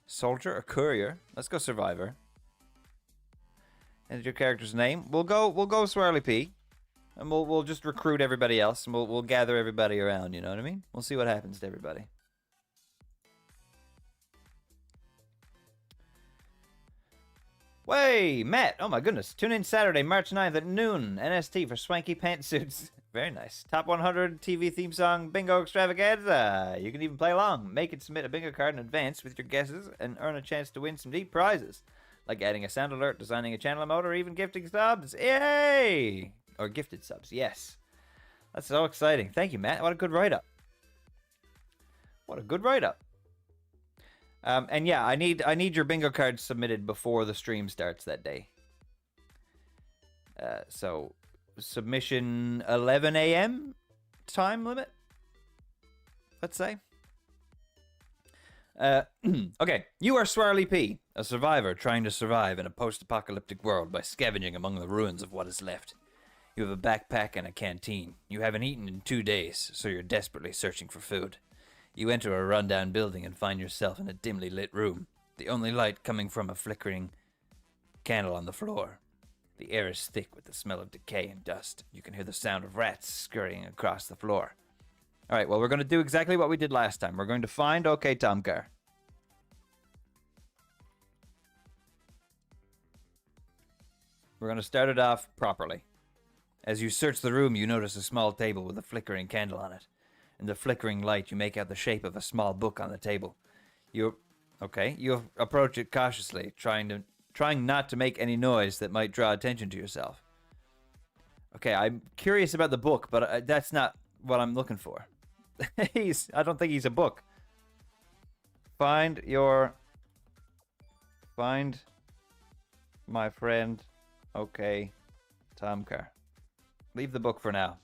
Soldier or courier? Let's go survivor. And your character's name? We'll go Swirly P. And we'll just recruit everybody else and we'll gather everybody around, you know what I mean? We'll see what happens to everybody. Way, Matt. Oh my goodness. Tune in Saturday, March 9th at noon. NST for swanky pantsuits. Very nice. Top 100 TV theme song bingo extravaganza. You can even play along. Make and submit a bingo card in advance with your guesses and earn a chance to win some neat prizes. Like adding a sound alert, designing a channel emote, or even gifting subs. Yay! Or gifted subs, yes. That's so exciting. Thank you, Matt. What a good write-up. What a good write-up. And yeah, I need your bingo cards submitted before the stream starts that day. So submission 11 a.m. time limit, let's say. Okay, you are Swirly P, a survivor trying to survive in a post-apocalyptic world by scavenging among the ruins of what is left. You have a backpack and a canteen. You haven't eaten in 2 days, so you're desperately searching for food. You enter a rundown building and find yourself in a dimly lit room, the only light coming from a flickering candle on the floor. The air is thick with the smell of decay and dust. You can hear the sound of rats scurrying across the floor. All right, well, we're going to do exactly what we did last time. We're going to find OKtomcar. We're going to start it off properly. As you search the room, you notice a small table with a flickering candle on it. In the flickering light, you make out the shape of a small book on the table. You approach it cautiously, trying not to make any noise that might draw attention to yourself. Okay, I'm curious about the book, but that's not what I'm looking for. I don't think he's a book. Find my friend, OKtomcar. Leave the book for now.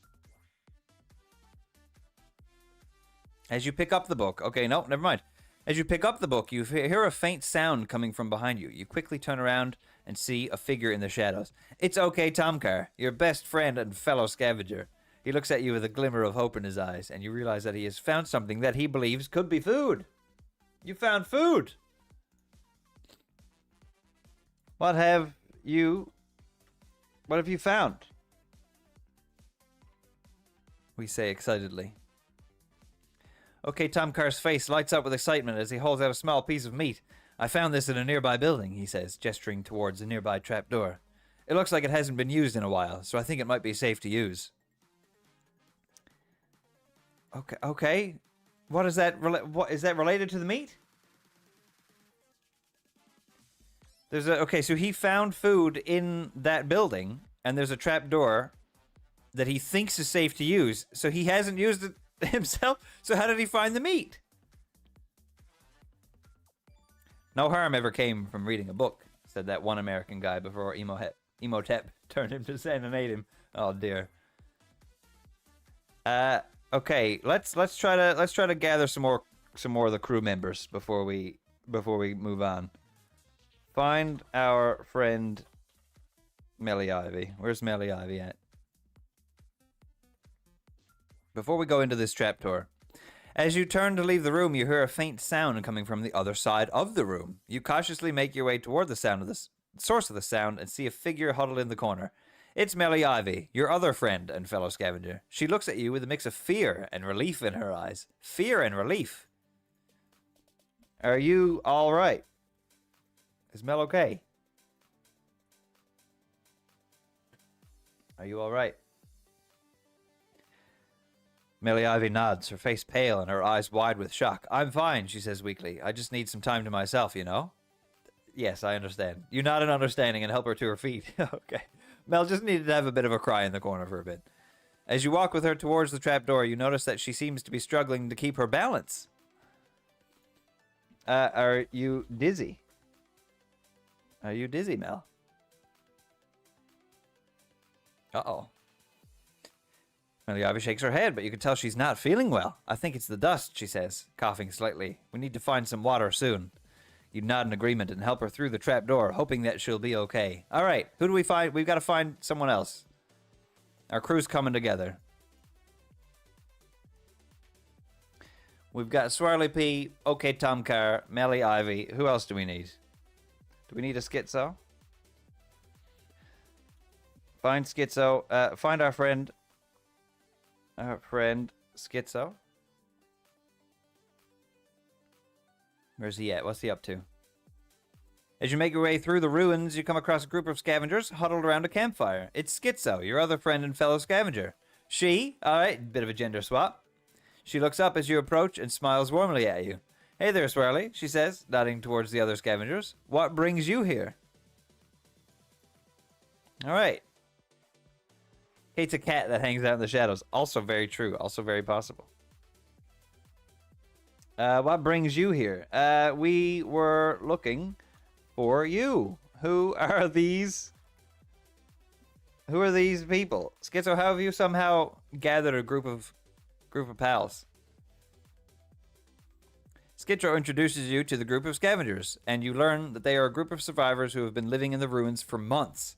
As you pick up the book... Okay, no, never mind. As you pick up the book, you hear a faint sound coming from behind you. You quickly turn around and see a figure in the shadows. It's OKtomcar, your best friend and fellow scavenger. He looks at you with a glimmer of hope in his eyes, and you realize that he has found something that he believes could be food. You found food! What have you found? We say excitedly. OKtomcar's face lights up with excitement as he holds out a small piece of meat. I found this in a nearby building, he says, gesturing towards a nearby trapdoor. It looks like it hasn't been used in a while, so I think it might be safe to use. Okay. What is that? What is that related to the meat? So he found food in that building, and there's a trapdoor that he thinks is safe to use, so he hasn't used it himself. So how did he find the meat? No harm ever came from reading a book, said that one American guy before Emotep turned him to sand and ate him. Oh dear. Okay, let's try to gather some more of the crew members before we move on. Find our friend Melly Ivy. Where's Melly Ivy at? Before we go into this trapdoor, as you turn to leave the room, you hear a faint sound coming from the other side of the room. You cautiously make your way toward the source of the sound and see a figure huddled in the corner. It's Melly Ivy, your other friend and fellow scavenger. She looks at you with a mix of fear and relief in her eyes. Fear and relief. Are you all right? Is Mel okay? Are you all right? Melly Ivy nods, her face pale and her eyes wide with shock. I'm fine, she says weakly. I just need some time to myself, you know? Yes, I understand. You nod in understanding and help her to her feet. Okay. Mel just needed to have a bit of a cry in the corner for a bit. As you walk with her towards the trapdoor, you notice that she seems to be struggling to keep her balance. Are you dizzy? Are you dizzy, Mel? Uh-oh. Melly Ivy shakes her head, but you can tell she's not feeling well. I think it's the dust, she says, coughing slightly. We need to find some water soon. You nod in agreement and help her through the trapdoor, hoping that she'll be okay. All right, who do we find? We've got to find someone else. Our crew's coming together. We've got Swirly P, OKtomcar, Melly Ivy. Who else do we need? Do we need a schizo? Find schizo. Find our friend. Our friend Schizo. Where's he at? What's he up to? As you make your way through the ruins, you come across a group of scavengers huddled around a campfire. It's Schizo, your other friend and fellow scavenger. She, alright, bit of a gender swap. She looks up as you approach and smiles warmly at you. Hey there, Swirly, she says, nodding towards the other scavengers. What brings you here? Alright. Kate's a cat that hangs out in the shadows. Also very true. Also very possible. What brings you here? We were looking for you. Who are these? Who are these people? Schizo, how have you somehow gathered a group of pals? Schizo introduces you to the group of scavengers, and you learn that they are a group of survivors who have been living in the ruins for months.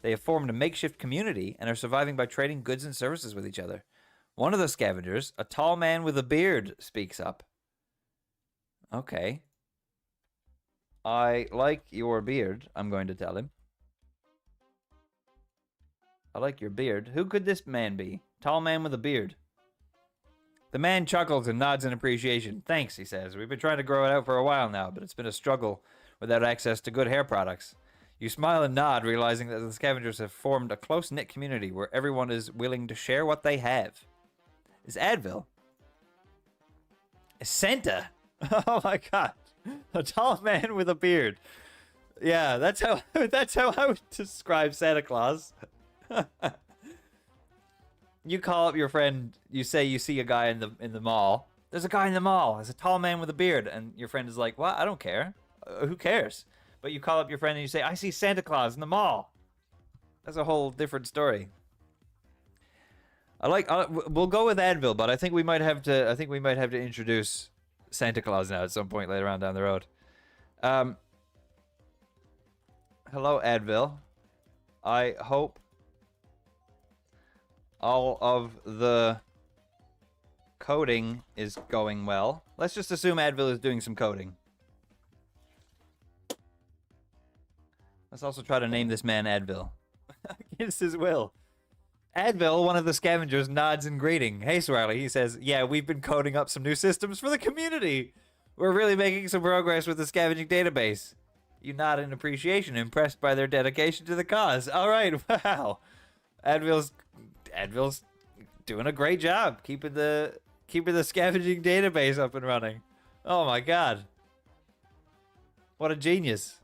They have formed a makeshift community and are surviving by trading goods and services with each other. One of the scavengers, a tall man with a beard, speaks up. Okay. I like your beard, I'm going to tell him. I like your beard. Who could this man be? Tall man with a beard. The man chuckles and nods in appreciation. Thanks, he says. We've been trying to grow it out for a while now, but it's been a struggle without access to good hair products. You smile and nod, realizing that the scavengers have formed a close-knit community where everyone is willing to share what they have. Is Advil? Is Santa? Oh my god. A tall man with a beard. Yeah, that's how I would describe Santa Claus. You call up your friend, you say you see a guy in the mall. There's a guy in the mall. There's a tall man with a beard, and your friend is like, "What? I don't care. Who cares?" But you call up your friend and you say, "I see Santa Claus in the mall." That's a whole different story. We'll go with Advil, but I think we might have to introduce Santa Claus now at some point later on down the road. Hello, Advil. I hope all of the coding is going well. Let's just assume Advil is doing some coding. Let's also try to name this man Advil. Against his will. Advil, one of the scavengers, nods in greeting. Hey, Swirly, he says, yeah, we've been coding up some new systems for the community. We're really making some progress with the scavenging database. You nod in appreciation, impressed by their dedication to the cause. All right, wow. Advil's doing a great job keeping the scavenging database up and running. Oh my god. What a genius.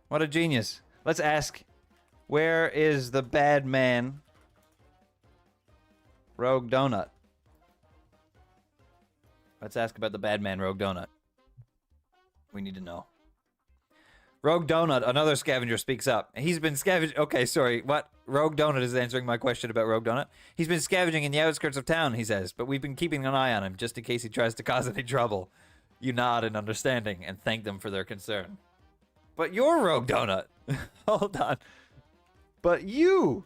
What a genius. Let's ask, where is the bad man, Rogue Donut? Let's ask about the bad man, Rogue Donut. We need to know. Rogue Donut, another scavenger, speaks up. He's been scavenging. Okay, sorry. What? Rogue Donut is answering my question about Rogue Donut. He's been scavenging in the outskirts of town, he says, but we've been keeping an eye on him just in case he tries to cause any trouble. You nod in understanding and thank them for their concern. But you're Rogue Donut. Hold on. But you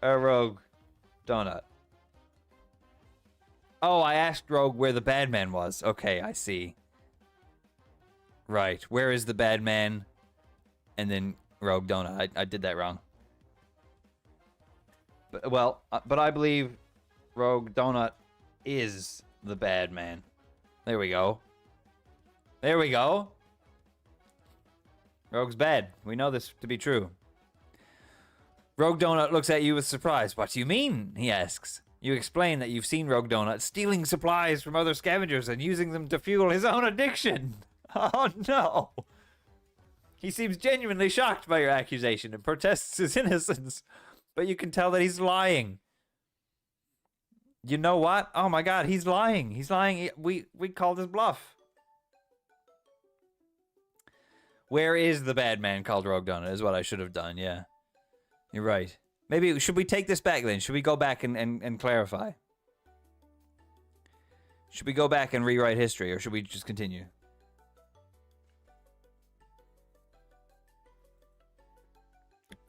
are Rogue Donut. Oh, I asked Rogue where the bad man was. Okay, I see. Right. Where is the bad man? And then Rogue Donut. I did that wrong. But I believe Rogue Donut is the bad man. There we go. There we go. Rogue's bad. We know this to be true. Rogue Donut looks at you with surprise. What do you mean? He asks. You explain that you've seen Rogue Donut stealing supplies from other scavengers and using them to fuel his own addiction. Oh no. He seems genuinely shocked by your accusation and protests his innocence. But you can tell that he's lying. You know what? Oh my god, he's lying. He's lying. We called his bluff. Where is the bad man called Rogue Donut is what I should have done, yeah. You're right. Maybe, should we take this back then? Should we go back and clarify? Should we go back and rewrite history, or should we just continue?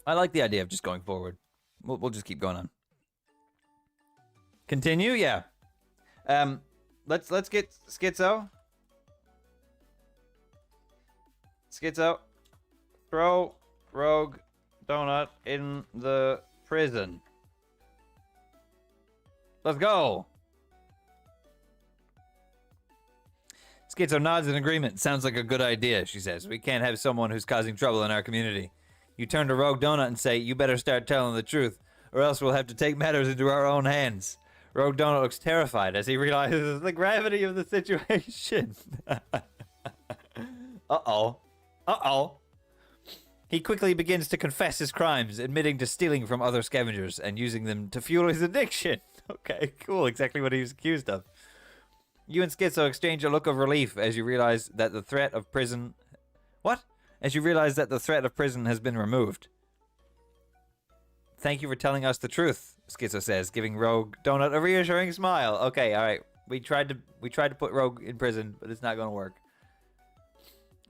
I like the idea of just going forward. We'll just keep going on. Continue? Yeah. Let's get Schizo. Schizo, throw Rogue Donut in the prison. Let's go. Schizo nods in agreement. Sounds like a good idea, she says. We can't have someone who's causing trouble in our community. You turn to Rogue Donut and say, you better start telling the truth, or else we'll have to take matters into our own hands. Rogue Donut looks terrified as he realizes the gravity of the situation. Uh-oh. Uh-oh. He quickly begins to confess his crimes, admitting to stealing from other scavengers and using them to fuel his addiction. Okay, cool. Exactly what he was accused of. You and Schizo exchange a look of relief as you realize that the threat of prison... What? As you realize that the threat of prison has been removed. Thank you for telling us the truth, Schizo says, giving Rogue Donut a reassuring smile. Okay, all right. We tried to put Rogue in prison, but it's not going to work.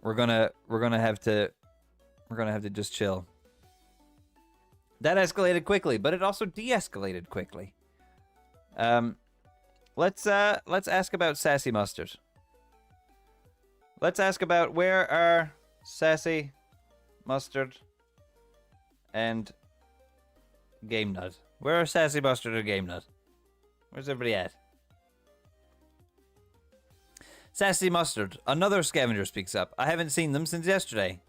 We're gonna have to just chill. That escalated quickly, but it also de-escalated quickly. Let's ask about Sassy Mustard. Let's ask about where are Sassy Mustard and Game Nut. Where are Sassy Mustard and Game Nut? Where's everybody at? Sassy Mustard, another scavenger, speaks up. I haven't seen them since yesterday,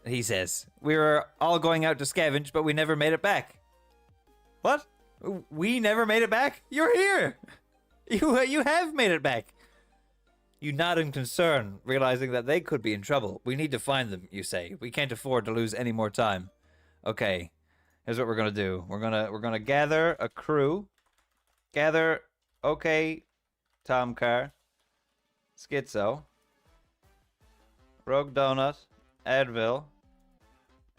he says. We were all going out to scavenge, but we never made it back. What? We never made it back? You're here! You have made it back. You nod in concern, realizing that they could be in trouble. We need to find them, you say. We can't afford to lose any more time. Okay, here's what we're gonna do. We're gonna gather a crew. Gather OKtomcar, Schizo, Rogue Donut, Advil,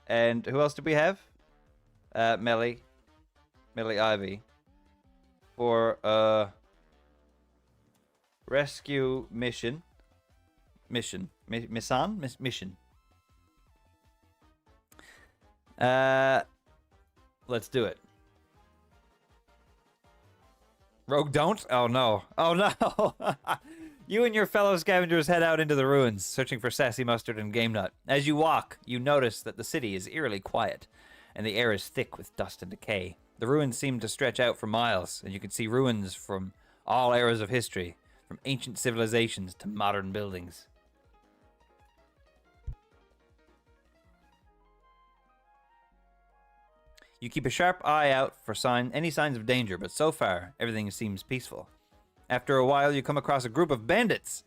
and who else did we have? Melly Ivy, for rescue mission. Mission. Let's do it. Rogue, don't? Oh no. Oh no. You and your fellow scavengers head out into the ruins, searching for Sassy Mustard and Game Nut. As you walk, you notice that the city is eerily quiet, and the air is thick with dust and decay. The ruins seem to stretch out for miles, and you can see ruins from all eras of history, from ancient civilizations to modern buildings. You keep a sharp eye out for any signs of danger, but so far, everything seems peaceful. After a while, you come across a group of bandits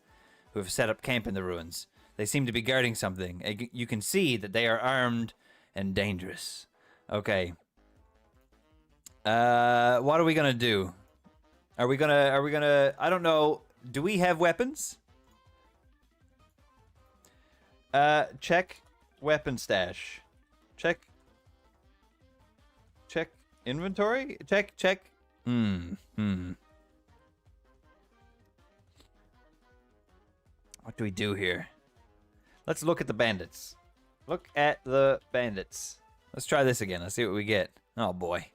who have set up camp in the ruins. They seem to be guarding something. You can see that they are armed and dangerous. Okay. What are we gonna do? Are we gonna, I don't know, do we have weapons? Check weapon stash. Check inventory? Check. What do we do here? Let's look at the bandits. Look at the bandits. Let's try this again. Let's see what we get. Oh boy.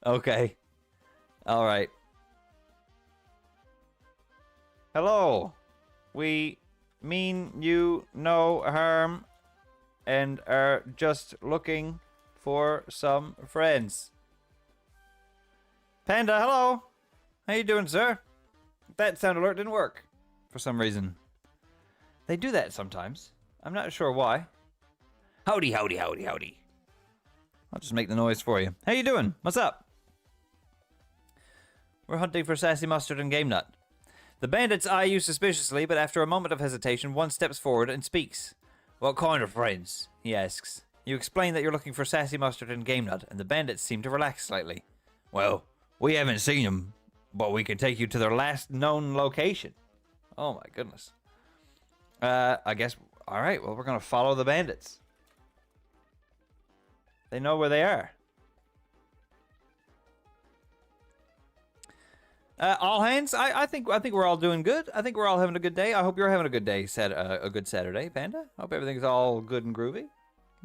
Okay. All right. Hello. We mean you no harm and are just looking for some friends. Panda, hello. How you doing, sir? That sound alert didn't work for some reason. They do that sometimes. I'm not sure why. Howdy, howdy, howdy, howdy. I'll just make the noise for you. How you doing? What's up? We're hunting for Sassy Mustard and Game Nut. The bandits eye you suspiciously, but after a moment of hesitation, one steps forward and speaks. What kind of friends? He asks. You explain that you're looking for Sassy Mustard and Game Nut, and the bandits seem to relax slightly. Well, we haven't seen them, but we can take you to their last known location. Oh my goodness. I guess, alright, well, we're gonna follow the bandits. They know where they are. All hands, I think we're all doing good. I think we're all having a good day. I hope you're having a good day, a good Saturday, Panda. I hope everything's all good and groovy.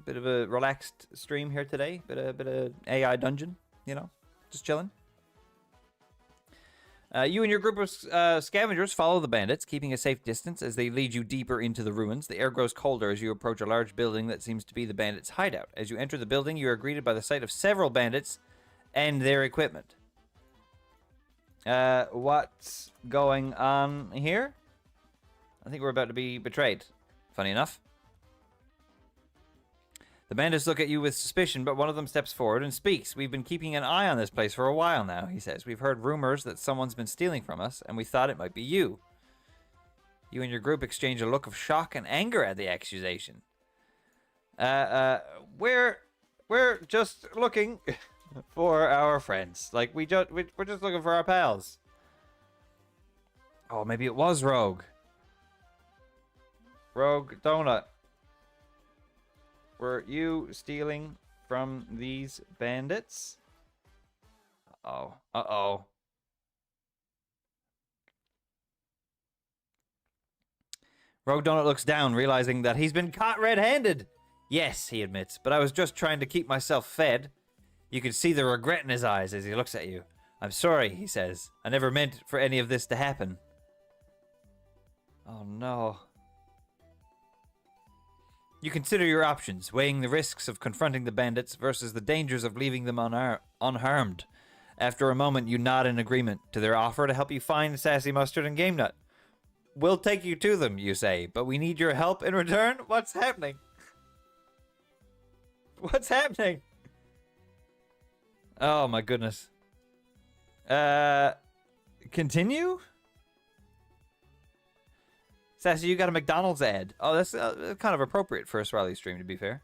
Bit of a relaxed stream here today. Bit of AI dungeon, you know, just chilling. You and your group of scavengers follow the bandits, keeping a safe distance as they lead you deeper into the ruins. The air grows colder as you approach a large building that seems to be the bandits' hideout. As you enter the building, you are greeted by the sight of several bandits and their equipment. What's going on here? I think we're about to be betrayed. Funny enough. The bandits look at you with suspicion, but one of them steps forward and speaks. We've been keeping an eye on this place for a while now, he says. We've heard rumors that someone's been stealing from us, and we thought it might be you. You and your group exchange a look of shock and anger at the accusation. We're just looking for our friends. Like, we're just looking for our pals. Oh, maybe it was Rogue. Rogue Donut. Were you stealing from these bandits? Uh-oh. Uh-oh. Rogue Donut looks down, realizing that he's been caught red-handed. Yes, he admits, but I was just trying to keep myself fed. You can see the regret in his eyes as he looks at you. I'm sorry, he says. I never meant for any of this to happen. Oh, no. You consider your options, weighing the risks of confronting the bandits versus the dangers of leaving them unharmed. After a moment, you nod in agreement to their offer to help you find Sassy Mustard and Game Nut. We'll take you to them, you say, but we need your help in return? What's happening? What's happening? Oh, my goodness. Continue? Sassy, you got a McDonald's ad. Oh, that's kind of appropriate for a Swirly stream, to be fair.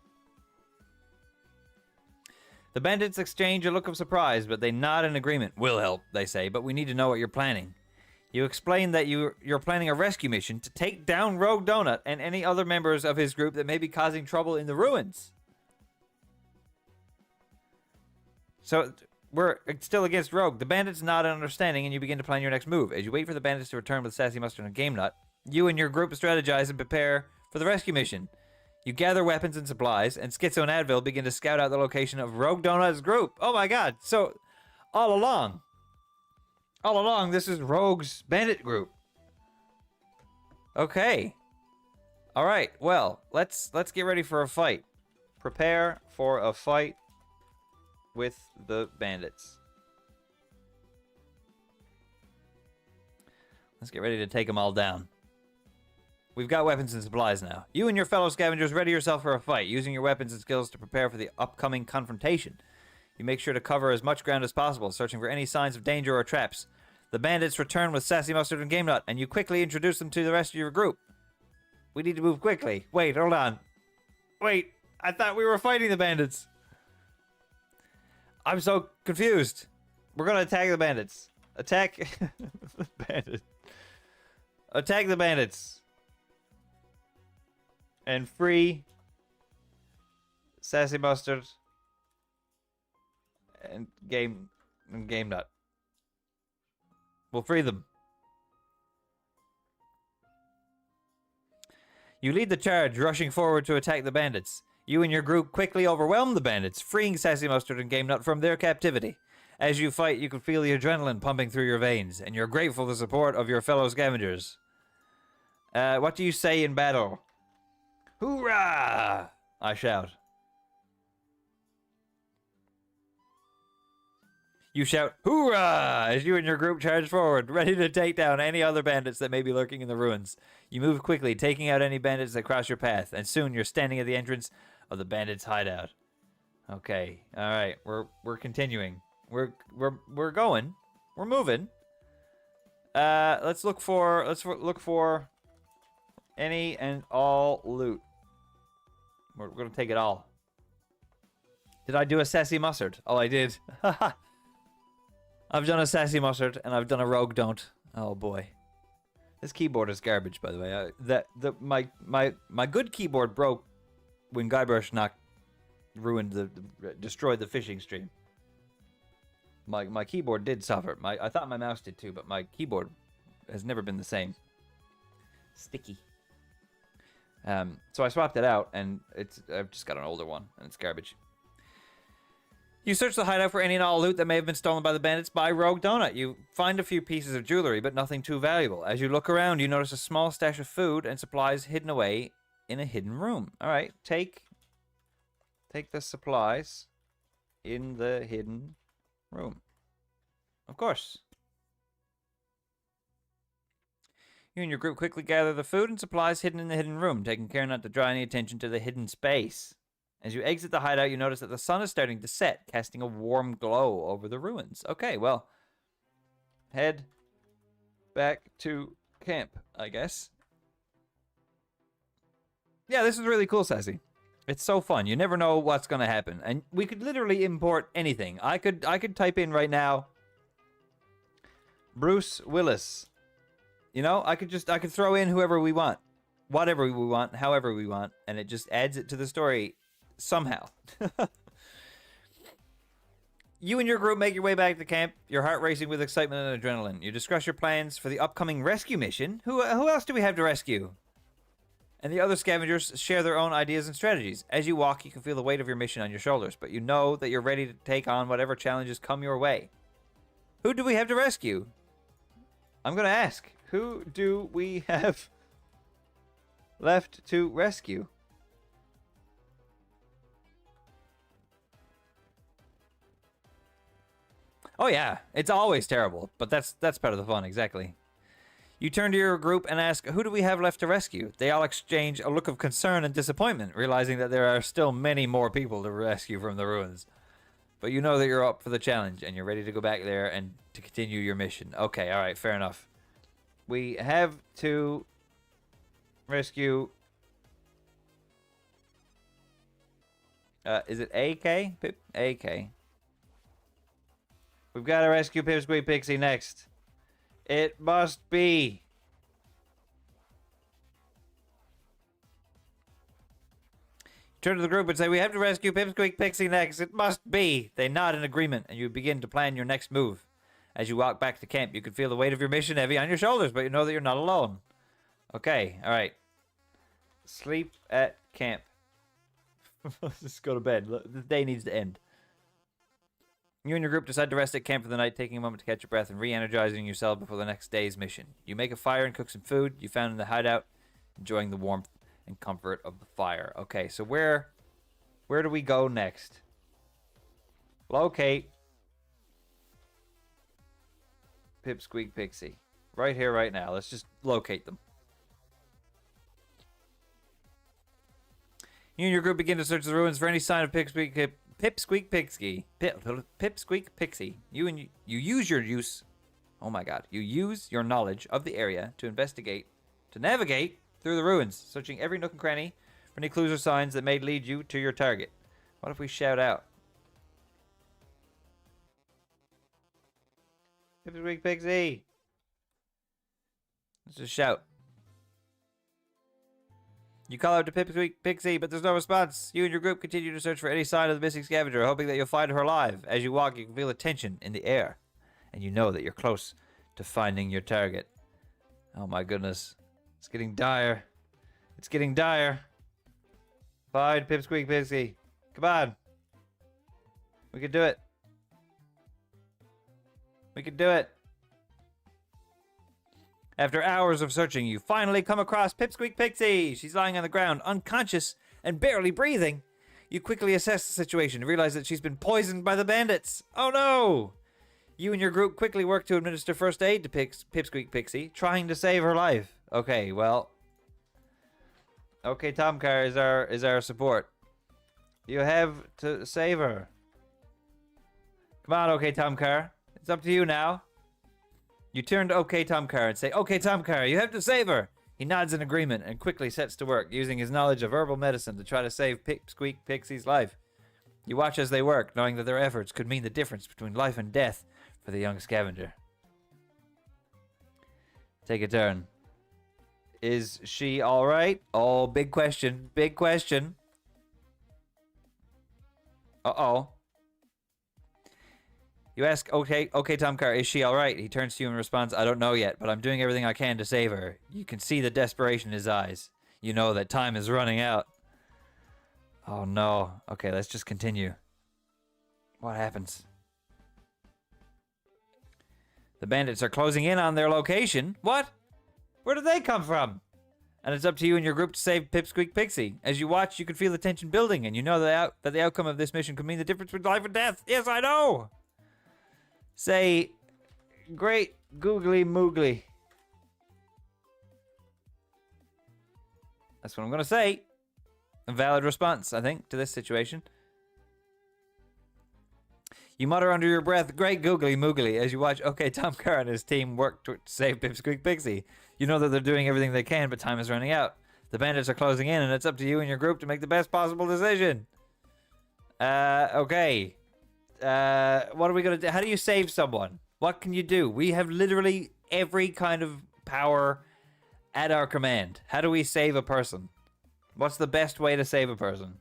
The bandits exchange a look of surprise, but they nod in agreement. We'll help, they say, but we need to know what you're planning. You explain that you're planning a rescue mission to take down Rogue Donut and any other members of his group that may be causing trouble in the ruins. So, we're still against Rogue. The bandits nod in understanding, and you begin to plan your next move. As you wait for the bandits to return with Sassy Mustard and Game Nut, you and your group strategize and prepare for the rescue mission. You gather weapons and supplies, and Schizo and Advil begin to scout out the location of Rogue Donut's group. Oh my god, so all along, this is Rogue's bandit group. Okay. Alright, well, let's get ready for a fight. Prepare for a fight with the bandits. Let's get ready to take them all down. We've got weapons and supplies now. You and your fellow scavengers ready yourself for a fight, using your weapons and skills to prepare for the upcoming confrontation. You make sure to cover as much ground as possible, searching for any signs of danger or traps. The bandits return with Sassy Mustard and Game Nut, and you quickly introduce them to the rest of your group. We need to move quickly. Wait, hold on. Wait, I thought we were fighting the bandits. I'm so confused. We're gonna attack the bandits. Attack the bandits. Attack the bandits. And free Sassy Mustard and Game Nut. We'll free them. You lead the charge, rushing forward to attack the bandits. You and your group quickly overwhelm the bandits, freeing Sassy Mustard and Game Nut from their captivity. As you fight, you can feel the adrenaline pumping through your veins, and you're grateful for the support of your fellow scavengers. What do you say in battle? Hoorah! I shout. You shout, hoorah! As you and your group charge forward, ready to take down any other bandits that may be lurking in the ruins. You move quickly, taking out any bandits that cross your path, and soon you're standing at the entrance of the bandits' hideout. Okay, all right, we're continuing. We're going. We're moving. Let's look for any and all loot. We're gonna take it all. Did I do a Sassy Mustard? Oh, I did. I've done a Sassy Mustard and I've done a Rogue Don't. Oh boy, this keyboard is garbage. By the way, my good keyboard broke when Guybrush destroyed the fishing stream. My keyboard did suffer. I thought my mouse did too, but my keyboard has never been the same. Sticky. So I swapped it out, and I've just got an older one, and it's garbage. You search the hideout for any and all loot that may have been stolen by the bandits by Rogue Donut. You find a few pieces of jewelry, but nothing too valuable. As you look around, you notice a small stash of food and supplies hidden away in a hidden room. All right, take the supplies in the hidden room. Of course. You and your group quickly gather the food and supplies hidden in the hidden room, taking care not to draw any attention to the hidden space. As you exit the hideout, you notice that the sun is starting to set, casting a warm glow over the ruins. Okay, well, head back to camp, I guess. Yeah, this is really cool, Sassy. It's so fun. You never know what's going to happen. And we could literally import anything. I could type in right now Bruce Willis. You know, I could throw in whoever we want, whatever we want, however we want, and it just adds it to the story somehow. You and your group make your way back to camp, your heart racing with excitement and adrenaline. You discuss your plans for the upcoming rescue mission. Who else do we have to rescue? And the other scavengers share their own ideas and strategies. As you walk, you can feel the weight of your mission on your shoulders, but you know that you're ready to take on whatever challenges come your way. Who do we have to rescue? I'm going to ask. Who do we have left to rescue? Oh yeah, it's always terrible, but that's part of the fun, exactly. You turn to your group and ask, who do we have left to rescue? They all exchange a look of concern and disappointment, realizing that there are still many more people to rescue from the ruins. But you know that you're up for the challenge, and you're ready to go back there and to continue your mission. Okay, alright, fair enough. We have to rescue... is it AK? AK. We've got to rescue Pipsqueak Pixie next. It must be. Turn to the group and say, we have to rescue Pipsqueak Pixie next. It must be. They nod in agreement, and you begin to plan your next move. As you walk back to camp, you can feel the weight of your mission heavy on your shoulders, but you know that you're not alone. Okay, alright. Sleep at camp. Let's just go to bed. The day needs to end. You and your group decide to rest at camp for the night, taking a moment to catch your breath and re-energizing yourself before the next day's mission. You make a fire and cook some food you found in the hideout, enjoying the warmth and comfort of the fire. Okay, so where do we go next? Locate Pipsqueak Pixie. Right here, right now. Let's just locate them. You and your group begin to search the ruins for any sign of Pipsqueak Pixie. Pipsqueak Pixie. You use your knowledge of the area to navigate through the ruins, searching every nook and cranny for any clues or signs that may lead you to your target. What if we shout out? Pipsqueak Pixie. Let's just shout. You call out to Pipsqueak Pixie, but there's no response. You and your group continue to search for any sign of the missing scavenger, hoping that you'll find her alive. As you walk, you can feel a tension in the air, and you know that you're close to finding your target. Oh my goodness. It's getting dire. It's getting dire. Find Pipsqueak Pixie. Come on. We can do it. We can do it. After hours of searching, you finally come across Pipsqueak Pixie. She's lying on the ground, unconscious and barely breathing. You quickly assess the situation and realize that she's been poisoned by the bandits. Oh no! You and your group quickly work to administer first aid to Pipsqueak Pixie, trying to save her life. Okay, well... OKtomcar is our support. You have to save her. Come on, OKtomcar. It's up to you now. You turn to OKtomcar and say, OKtomcar, you have to save her. He nods in agreement and quickly sets to work, using his knowledge of herbal medicine to try to save Pipsqueak Pixie's life. You watch as they work, knowing that their efforts could mean the difference between life and death for the young scavenger. Take a turn. Is she alright? Oh, big question. Big question. Uh-oh. You ask, OKtomcar, is she alright? He turns to you and responds, I don't know yet, but I'm doing everything I can to save her. You can see the desperation in his eyes. You know that time is running out. Oh no. Okay, let's just continue. What happens? The bandits are closing in on their location. What? Where did they come from? And it's up to you and your group to save Pipsqueak Pixie. As you watch, you can feel the tension building, and you know that the outcome of this mission could mean the difference between life and death. Yes, I know! Say, great googly moogly. That's what I'm going to say. A valid response, I think, to this situation. You mutter under your breath, great googly moogly, as you watch OKtomcar and his team work to save Pipsqueak Pixie. You know that they're doing everything they can, but time is running out. The bandits are closing in, and it's up to you and your group to make the best possible decision. Okay. What are we going to do? How do you save someone? What can you do? We have literally every kind of power at our command. How do we save a person? What's the best way to save a person?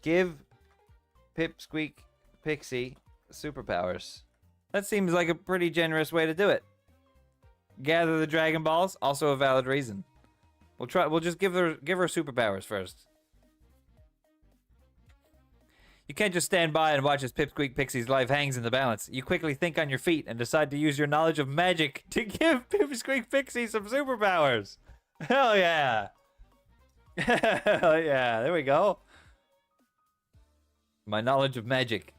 Give Pipsqueak Pixie superpowers. That seems like a pretty generous way to do it. Gather the Dragon Balls, also a valid reason. We'll just give her superpowers first. You can't just stand by and watch as Pipsqueak Pixie's life hangs in the balance. You quickly think on your feet and decide to use your knowledge of magic to give Pipsqueak Pixie some superpowers. Hell yeah. Hell yeah, there we go. My knowledge of magic.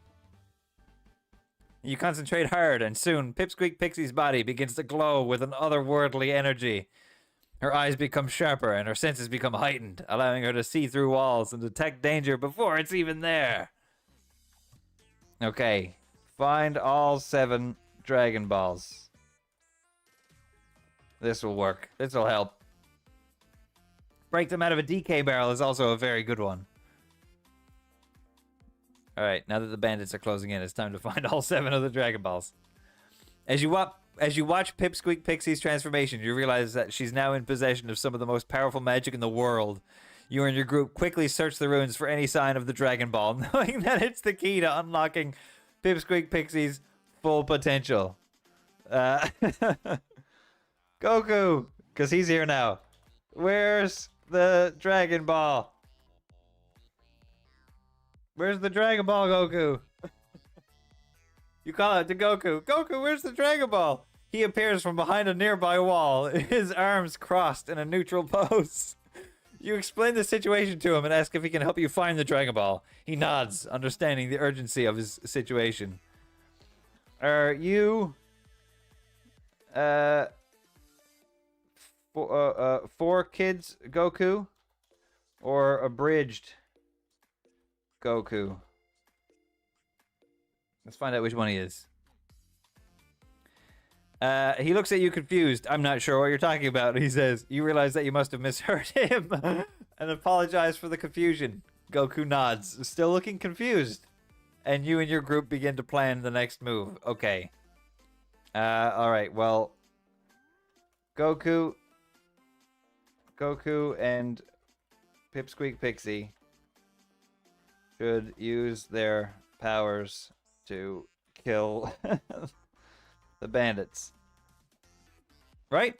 You concentrate hard, and soon Pipsqueak Pixie's body begins to glow with an otherworldly energy. Her eyes become sharper, and her senses become heightened, allowing her to see through walls and detect danger before it's even there. Okay, find all 7 Dragon Balls. This will work. This will help. Break them out of a DK barrel is also a very good one. Alright, now that the bandits are closing in, it's time to find all 7 of the Dragon Balls. As you watch Pipsqueak Pixie's transformation, you realize that she's now in possession of some of the most powerful magic in the world. You and your group quickly search the ruins for any sign of the Dragon Ball, knowing that it's the key to unlocking Pipsqueak Pixie's full potential. Goku, because he's here now. Where's the Dragon Ball? Where's the Dragon Ball, Goku? You call it to Goku. Goku, where's the Dragon Ball? He appears from behind a nearby wall, his arms crossed in a neutral pose. You explain the situation to him and ask if he can help you find the Dragon Ball. He nods, understanding the urgency of his situation. Are you... 4 kids Goku? Or abridged Goku? Let's find out which one he is. He looks at you confused. I'm not sure what you're talking about, he says. You realize that you must have misheard him and apologize for the confusion. Goku nods, still looking confused. And you and your group begin to plan the next move. Okay. Alright, well... Goku and Pipsqueak Pixie should use their powers to kill the bandits. Right?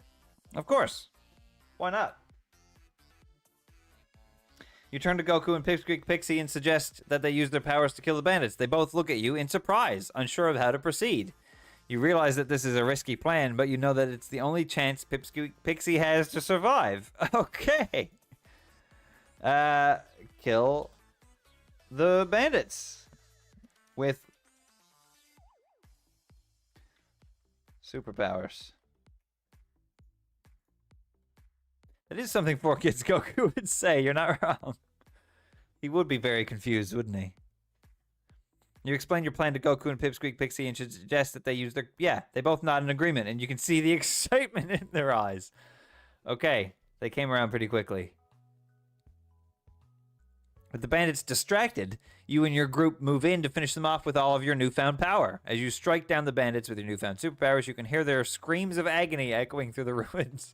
Of course. Why not? You turn to Goku and Pipsqueak Pixie and suggest that they use their powers to kill the bandits. They both look at you in surprise, unsure of how to proceed. You realize that this is a risky plan, but you know that it's the only chance Pipsqueak Pixie has to survive. Okay. Kill the bandits with superpowers. That is something 4 kids Goku would say. You're not wrong. He would be very confused, wouldn't he? You explain your plan to Goku and Pipsqueak Pixie and should suggest that they use their... Yeah, they both nod in agreement, and you can see the excitement in their eyes. Okay, they came around pretty quickly. With the bandits distracted, you and your group move in to finish them off with all of your newfound power. As you strike down the bandits with your newfound superpowers, you can hear their screams of agony echoing through the ruins.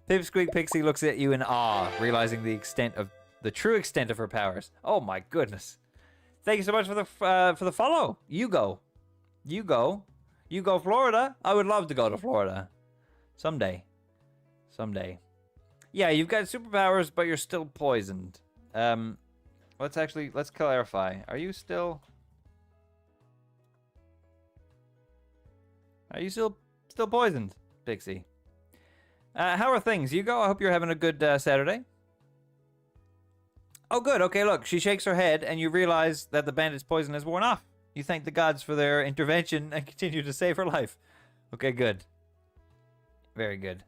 Pipsqueak Pixie looks at you in awe, realizing the true extent of her powers. Oh my goodness. Thank you so much for the follow. You go, Florida. I would love to go to Florida. Someday. Yeah, you've got superpowers, but you're still poisoned. Let's clarify. Are you still poisoned, Pixie? How are things, Hugo? I hope you're having a good Saturday. Oh, good. Okay, look, she shakes her head, and you realize that the bandit's poison has worn off. You thank the gods for their intervention and continue to save her life. Okay, good. Very good.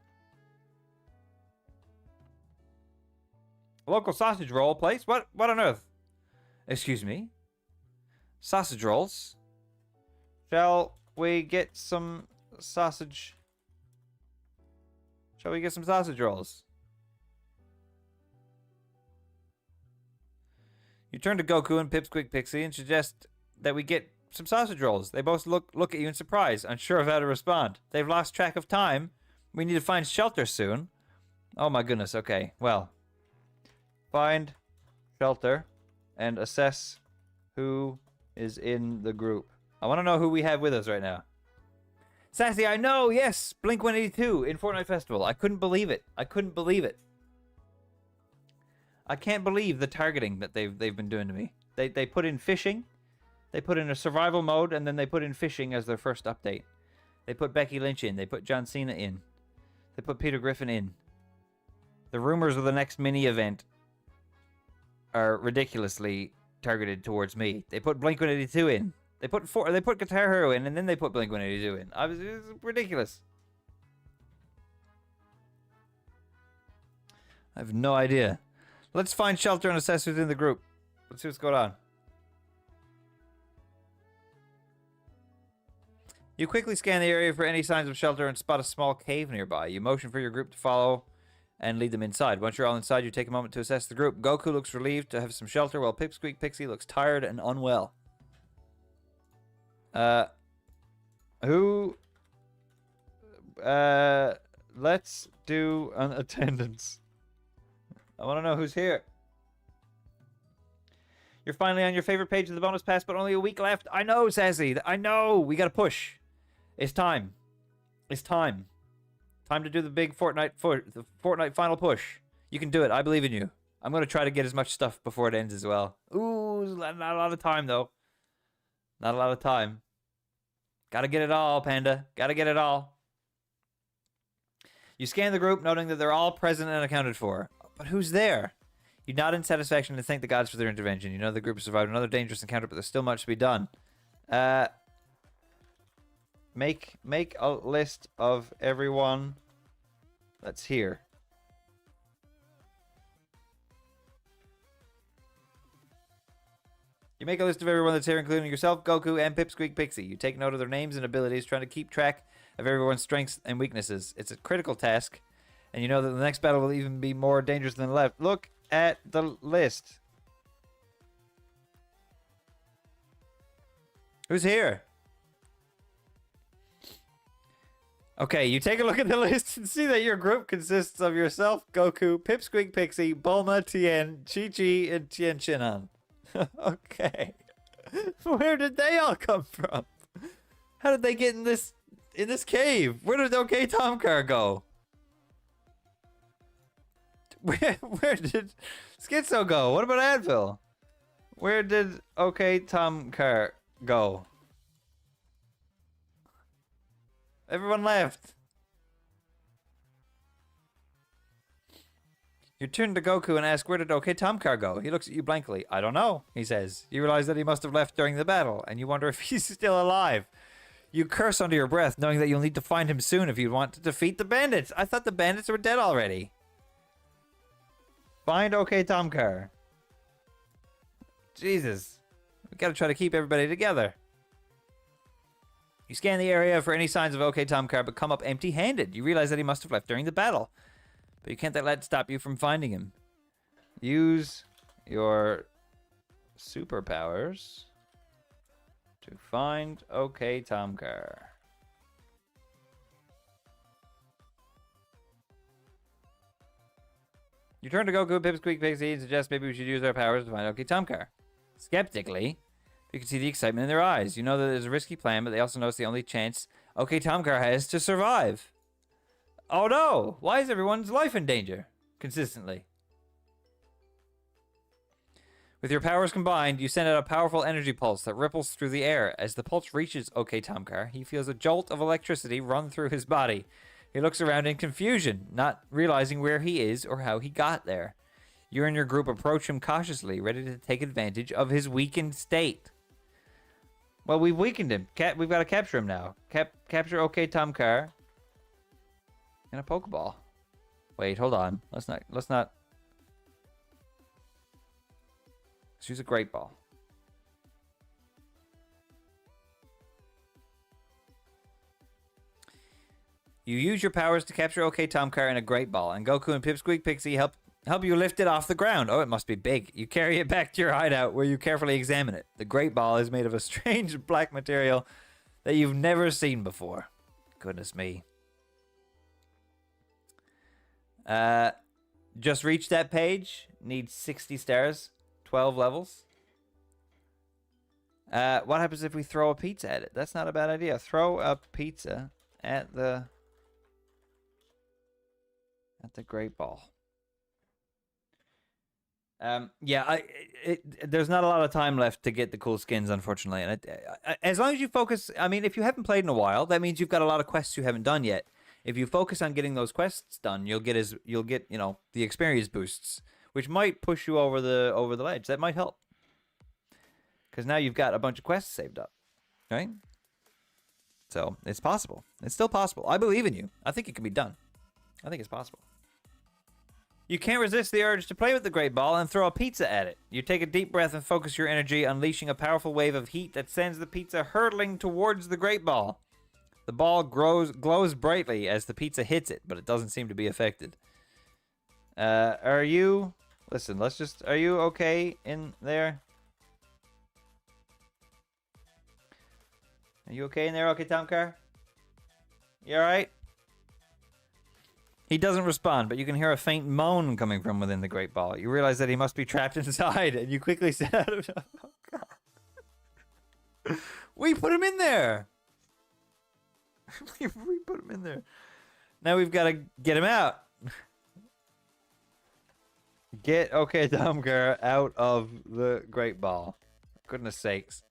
A local sausage roll place? What on earth? Excuse me? Sausage rolls? Shall we get some sausage? Shall we get some sausage rolls? You turn to Goku and Pipsqueak Pixie and suggest that we get some sausage rolls. They both look at you in surprise, unsure of how to respond. They've lost track of time. We need to find shelter soon. Oh my goodness, okay. Well, find shelter and assess who is in the group. I want to know who we have with us right now. Sassy, I know, yes, Blink-182 in Fortnite Festival. I couldn't believe it. I couldn't believe it. I can't believe the targeting that they've been doing to me. They put in fishing, they put in a survival mode, and then they put in fishing as their first update. They put Becky Lynch in, they put John Cena in, they put Peter Griffin in. The rumors of the next mini event are ridiculously targeted towards me. They put Blink-182 in. They put Guitar Hero in, and then they put Blink-182 in. It was ridiculous. I have no idea. Let's find shelter and assess who's in the group. Let's see what's going on. You quickly scan the area for any signs of shelter and spot a small cave nearby. You motion for your group to follow and lead them inside. Once you're all inside, you take a moment to assess the group. Goku looks relieved to have some shelter, while Pipsqueak Pixie looks tired and unwell. Let's do an attendance. I want to know who's here. You're finally on your favorite page of the bonus pass, but only a week left. I know, Sassy. I know. We got to push. It's time. It's time. Time to do the big Fortnite final push. You can do it. I believe in you. I'm going to try to get as much stuff before it ends as well. Ooh, not a lot of time, though. Not a lot of time. Got to get it all, Panda. Got to get it all. You scan the group, noting that they're all present and accounted for. But who's there? You nod in satisfaction and thank the gods for their intervention. You know the group has survived another dangerous encounter, but there's still much to be done. Make a list of everyone that's here. You make a list of everyone that's here, including yourself, Goku, and Pipsqueak Pixie. You take note of their names and abilities, trying to keep track of everyone's strengths and weaknesses. It's a critical task, and you know that the next battle will even be more dangerous than the left. Look at the list. Who's here? Okay, you take a look at the list and see that your group consists of yourself, Goku, Pipsqueak Pixie, Bulma, Tien, Chi-Chi, and Tien Shinhan. Okay. Where did they all come from? How did they get in this cave? Where did OKtomcar go? Where did Schizo go? What about Advil? Where did OKtomcar go? Everyone left. You turn to Goku and ask, where did OKtomcar go? He looks at you blankly. I don't know, he says. You realize that he must have left during the battle, and you wonder if he's still alive. You curse under your breath, knowing that you'll need to find him soon if you want to defeat the bandits. I thought the bandits were dead already. Find OKtomcar. Jesus. We gotta try to keep everybody together. You scan the area for any signs of OKtomcar, but come up empty-handed. You realize that he must have left during the battle. But you can't let that stop you from finding him. Use your superpowers to find OKtomcar. You turn to Goku, Pipsqueak Pixie, and suggest maybe we should use our powers to find OKtomcar. Skeptically, you can see the excitement in their eyes. You know that it's a risky plan, but they also know it's the only chance OKtomcar has to survive. Oh no! Why is everyone's life in danger? Consistently. With your powers combined, you send out a powerful energy pulse that ripples through the air. As the pulse reaches OKtomcar, he feels a jolt of electricity run through his body. He looks around in confusion, not realizing where he is or how he got there. You and your group approach him cautiously, ready to take advantage of his weakened state. Well, we've weakened him. We've got to capture him now. Capture OKtomcar. And a Pokeball. Wait, hold on. Let's not. Let's use a great ball. You use your powers to capture OKtomcar in a great ball, and Goku and Pipsqueak Pixie help you lift it off the ground. Oh, it must be big. You carry it back to your hideout where you carefully examine it. The great ball is made of a strange black material that you've never seen before. Goodness me. Just reached that page. Needs 60 stars. 12 levels. What happens if we throw a pizza at it? That's not a bad idea. Throw a pizza at the great ball. Yeah, there's not a lot of time left to get the cool skins, unfortunately. And as long as you focus, I mean, if you haven't played in a while, that means you've got a lot of quests you haven't done yet. If you focus on getting those quests done, you'll get the experience boosts, which might push you over the ledge. That might help, because now you've got a bunch of quests saved up, right? So it's possible. It's still possible. I believe in you. I think it can be done. I think it's possible. You can't resist the urge to play with the great ball and throw a pizza at it. You take a deep breath and focus your energy, unleashing a powerful wave of heat that sends the pizza hurtling towards the great ball. The ball glows brightly as the pizza hits it, but it doesn't seem to be affected. Are you okay in there? Are you okay in there, OKtomcar? You alright? He doesn't respond, but you can hear a faint moan coming from within the great ball. You realize that he must be trapped inside, and you quickly set out of... Oh, God. We put him in there! we put him in there. Now we've got to get him out. Get OKtomcar out of the great ball. Goodness sakes.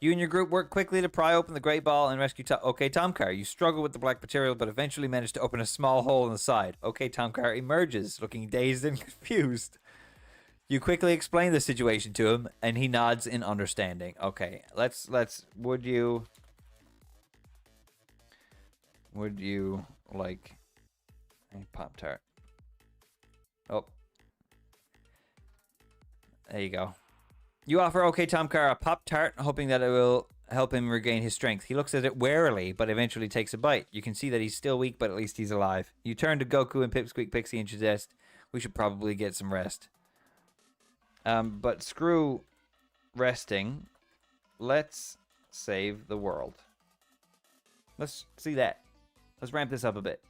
You and your group work quickly to pry open the great ball and rescue OKtomcar. You struggle with the black material, but eventually manage to open a small hole in the side. OKtomcar emerges, looking dazed and confused. You quickly explain the situation to him, and he nods in understanding. Okay, would you like a Pop-Tart? Oh. There you go. You offer OKtomcar a Pop-Tart, hoping that it will help him regain his strength. He looks at it warily, but eventually takes a bite. You can see that he's still weak, but at least he's alive. You turn to Goku and Pipsqueak Pixie and suggest, we should probably get some rest. But screw resting. Let's save the world. Let's see that. Let's ramp this up a bit.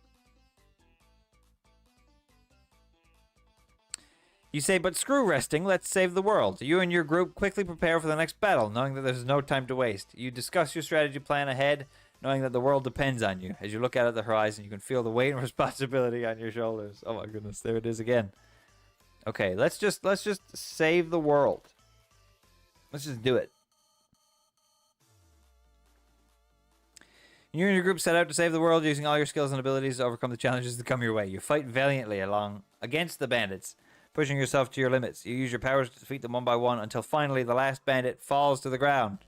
You say, but screw resting, let's save the world. You and your group quickly prepare for the next battle, knowing that there's no time to waste. You discuss your strategy plan ahead, knowing that the world depends on you. As you look out at the horizon, you can feel the weight and responsibility on your shoulders. Oh my goodness, there it is again. Okay, let's just save the world. Let's just do it. You and your group set out to save the world, using all your skills and abilities to overcome the challenges that come your way. You fight valiantly against the bandits, pushing yourself to your limits. You use your powers to defeat them one by one until finally the last bandit falls to the ground.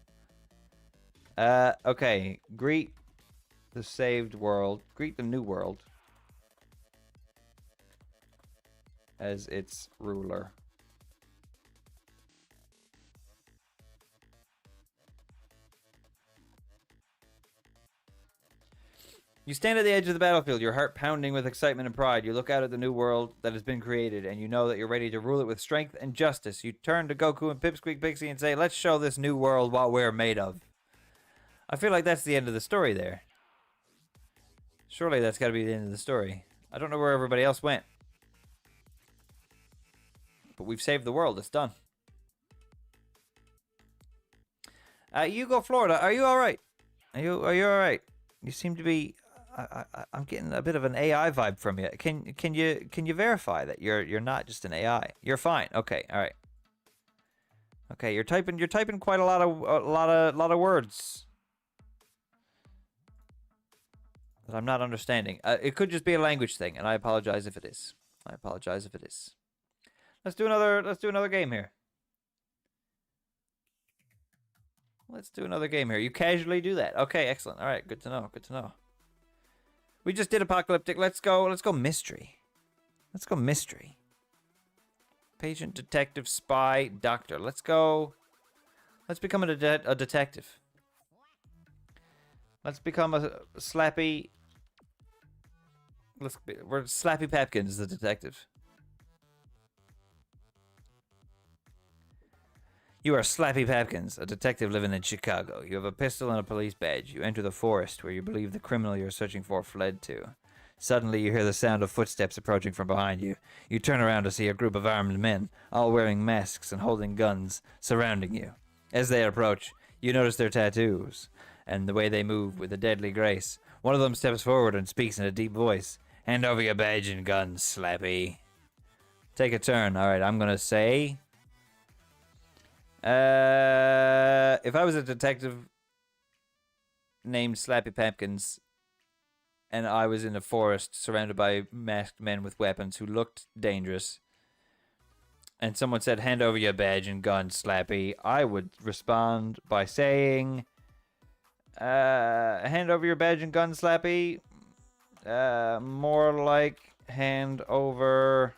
Okay. Greet the saved world. Greet the new world as its ruler. You stand at the edge of the battlefield, your heart pounding with excitement and pride. You look out at the new world that has been created, and you know that you're ready to rule it with strength and justice. You turn to Goku and Pipsqueak Pixie and say, let's show this new world what we're made of. I feel like that's the end of the story there. Surely that's got to be the end of the story. I don't know where everybody else went. But we've saved the world. It's done. Hugo, Florida, are you all right? Are you all right? You seem to be... I'm getting a bit of an AI vibe from you. Can you verify that you're not just an AI? You're fine. Okay, all right. Okay, you're typing quite a lot of words that I'm not understanding. It could just be a language thing, and I apologize if it is. Let's do another game here. You casually do that. Okay, excellent. All right, good to know. We just did apocalyptic. Let's go mystery. Let's go mystery. Patient, detective, spy, doctor. Let's go. Let's become a detective. Let's become a slappy. We're Slappy Papkins, the detective. You are Slappy Papkins, a detective living in Chicago. You have a pistol and a police badge. You enter the forest where you believe the criminal you're searching for fled to. Suddenly, you hear the sound of footsteps approaching from behind you. You turn around to see a group of armed men, all wearing masks and holding guns, surrounding you. As they approach, you notice their tattoos and the way they move with a deadly grace. One of them steps forward and speaks in a deep voice. Hand over your badge and gun, Slappy. Take a turn. All right, I'm going to say... if I was a detective named Slappy Papkins and I was in a forest surrounded by masked men with weapons who looked dangerous and someone said, hand over your badge and gun, Slappy, I would respond by saying, hand over your badge and gun, Slappy. More like hand over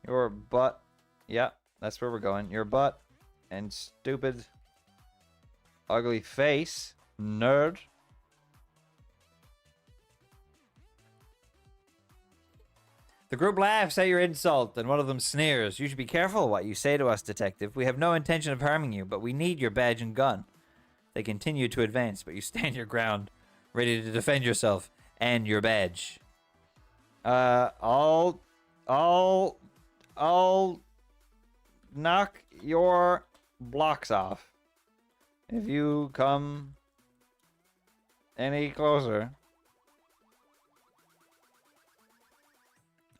your butt. Yeah, that's where we're going. Your butt and stupid, ugly face, nerd. The group laughs at your insult, and one of them sneers. You should be careful what you say to us, detective. We have no intention of harming you, but we need your badge and gun. They continue to advance, but you stand your ground, ready to defend yourself and your badge. I'll knock your blocks off if you come any closer.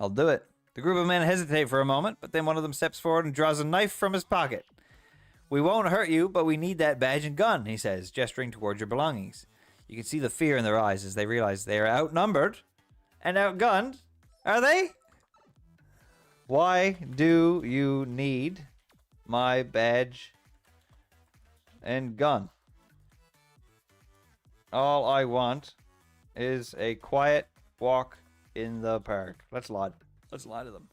I'll do it. The group of men hesitate for a moment, but then one of them steps forward and draws a knife from his pocket. We won't hurt you, but we need that badge and gun, he says, gesturing towards your belongings. You can see the fear in their eyes as they realize they are outnumbered and outgunned. Are they? Why do you need my badge and gun? All I want is a quiet walk in the park. Let's lie to them.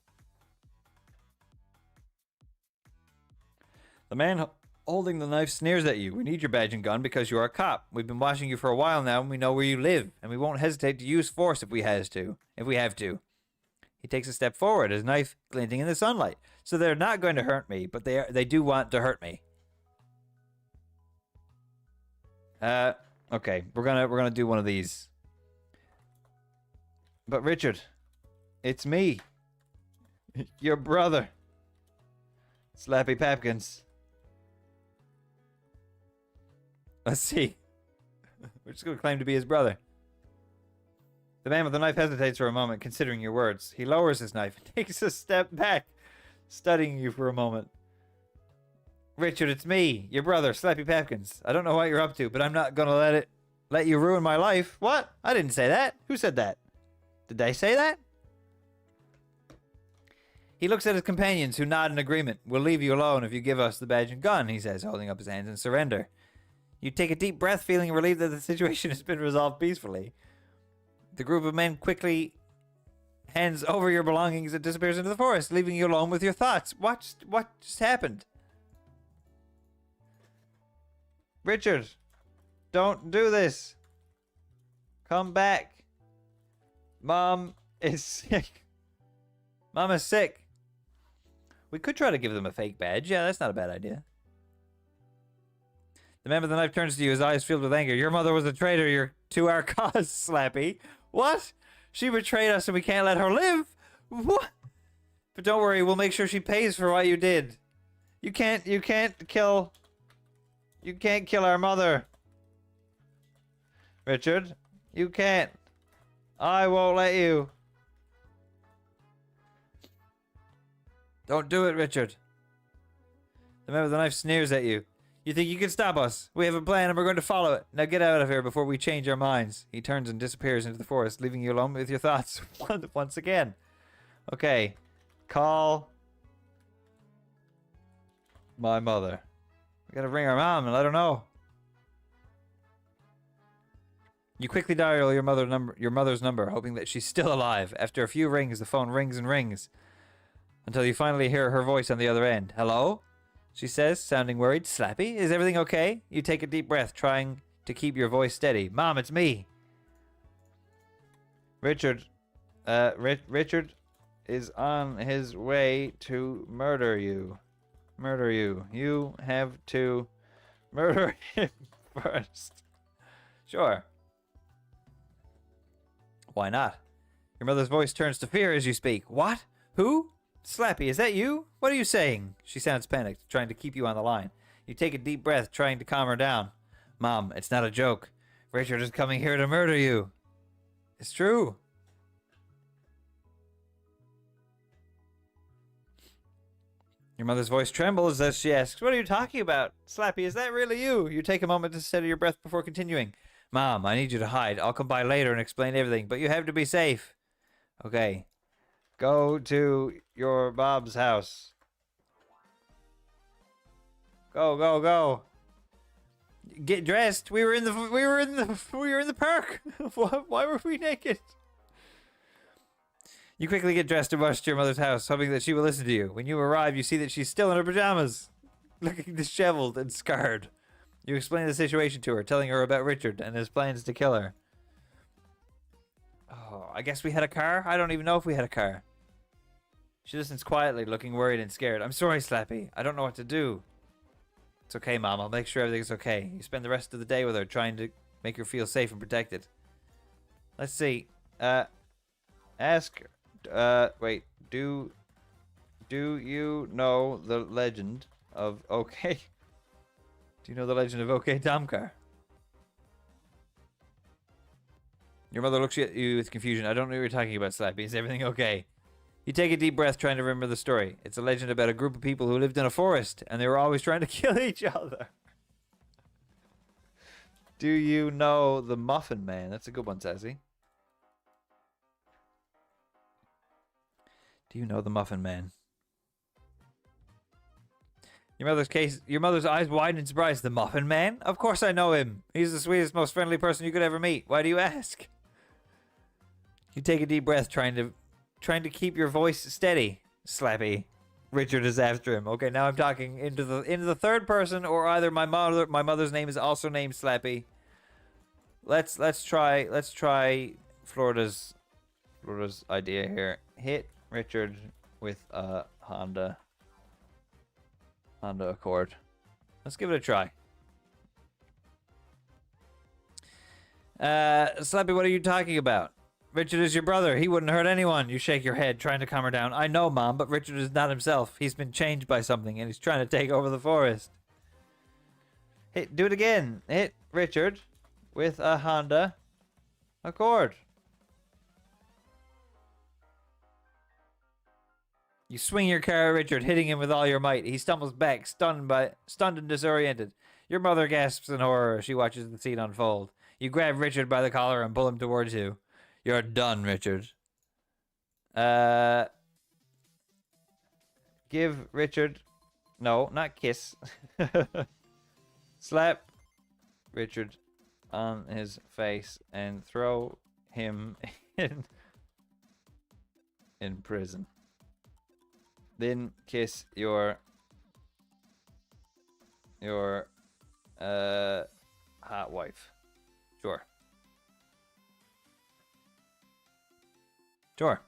The man holding the knife sneers at you. We need your badge and gun because you're a cop. We've been watching you for a while now and we know where you live, and we won't hesitate to use force if we have to. He takes a step forward, his knife glinting in the sunlight. So they're not going to hurt me, but they do want to hurt me. Okay, we're gonna do one of these. But Richard, it's me, your brother, Slappy Papkins. Let's see. We're just gonna claim to be his brother. The man with the knife hesitates for a moment, considering your words. He lowers his knife and takes a step back, studying you for a moment. Richard, it's me, your brother, Slappy Papkins. I don't know what you're up to, but I'm not gonna let you ruin my life. What? I didn't say that. Who said that? Did they say that? He looks at his companions, who nod in agreement. We'll leave you alone if you give us the badge and gun, he says, holding up his hands in surrender. You take a deep breath, feeling relieved that the situation has been resolved peacefully. The group of men quickly hands over your belongings and disappears into the forest, leaving you alone with your thoughts. What just happened? Richard, don't do this. Come back. Mom is sick. Mom is sick. We could try to give them a fake badge. Yeah, that's not a bad idea. The man with the knife turns to you, his eyes filled with anger. Your mother was a traitor to our cause, Slappy. What? She betrayed us and we can't let her live? What? But don't worry, we'll make sure she pays for what you did. You can't kill our mother. Richard, you can't. I won't let you. Don't do it, Richard. The man with the knife sneers at you. You think you can stop us? We have a plan and we're going to follow it. Now get out of here before we change our minds. He turns and disappears into the forest, leaving you alone with your thoughts once again. Okay. Call my mother. We gotta ring our mom and let her know. You quickly dial your mother's number, hoping that she's still alive. After a few rings, the phone rings and rings until you finally hear her voice on the other end. Hello? She says, sounding worried. Slappy, is everything okay? You take a deep breath, trying to keep your voice steady. Mom, it's me. Richard. Richard is on his way to murder you. Murder you. You have to murder him first. Sure. Why not? Your mother's voice turns to fear as you speak. What? Who? Slappy, is that you? What are you saying? She sounds panicked, trying to keep you on the line. You take a deep breath, trying to calm her down. Mom, it's not a joke. Richard is coming here to murder you. It's true. Your mother's voice trembles as she asks, what are you talking about? Slappy, is that really you? You take a moment to steady your breath before continuing. Mom, I need you to hide. I'll come by later and explain everything, but you have to be safe. Okay. Go to your Bob's house. Go, go, go. Get dressed. We were in the park. Why were we naked? You quickly get dressed and rush to your mother's house, hoping that she will listen to you. When you arrive, you see that she's still in her pajamas, looking disheveled and scarred. You explain the situation to her, telling her about Richard and his plans to kill her. Oh, I guess we had a car? I don't even know if we had a car. She listens quietly, looking worried and scared. I'm sorry, Slappy. I don't know what to do. It's okay, Mom. I'll make sure everything's okay. You spend the rest of the day with her, trying to make her feel safe and protected. Let's see. Ask... wait. Do you know the legend of OK? Do you know the legend of OKtomcar? Your mother looks at you with confusion. I don't know what you're talking about, Slappy. Is everything okay? You take a deep breath, trying to remember the story. It's a legend about a group of people who lived in a forest, and they were always trying to kill each other. Do you know the Muffin Man? That's a good one, Sassy. Do you know the Muffin Man? Your mother's eyes widen in surprise. The Muffin Man? Of course I know him. He's the sweetest, most friendly person you could ever meet. Why do you ask? You take a deep breath, trying to keep your voice steady. Slappy. Richard is after him. Okay, now I'm talking into the third person, or either my mother's name is also named Slappy. Let's try Florida's idea here. Hit Richard with a Honda Accord. Let's give it a try. Slappy, what are you talking about? Richard is your brother. He wouldn't hurt anyone. You shake your head, trying to calm her down. I know, Mom, but Richard is not himself. He's been changed by something, and he's trying to take over the forest. Hit, do it again. Hit Richard with a Honda Accord. You swing your car at Richard, hitting him with all your might. He stumbles back, stunned and disoriented. Your mother gasps in horror as she watches the scene unfold. You grab Richard by the collar and pull him towards you. You're done, Richard. Give Richard... No, not kiss. Slap Richard on his face and throw him in prison. Then kiss your hot wife. Sure. Sure.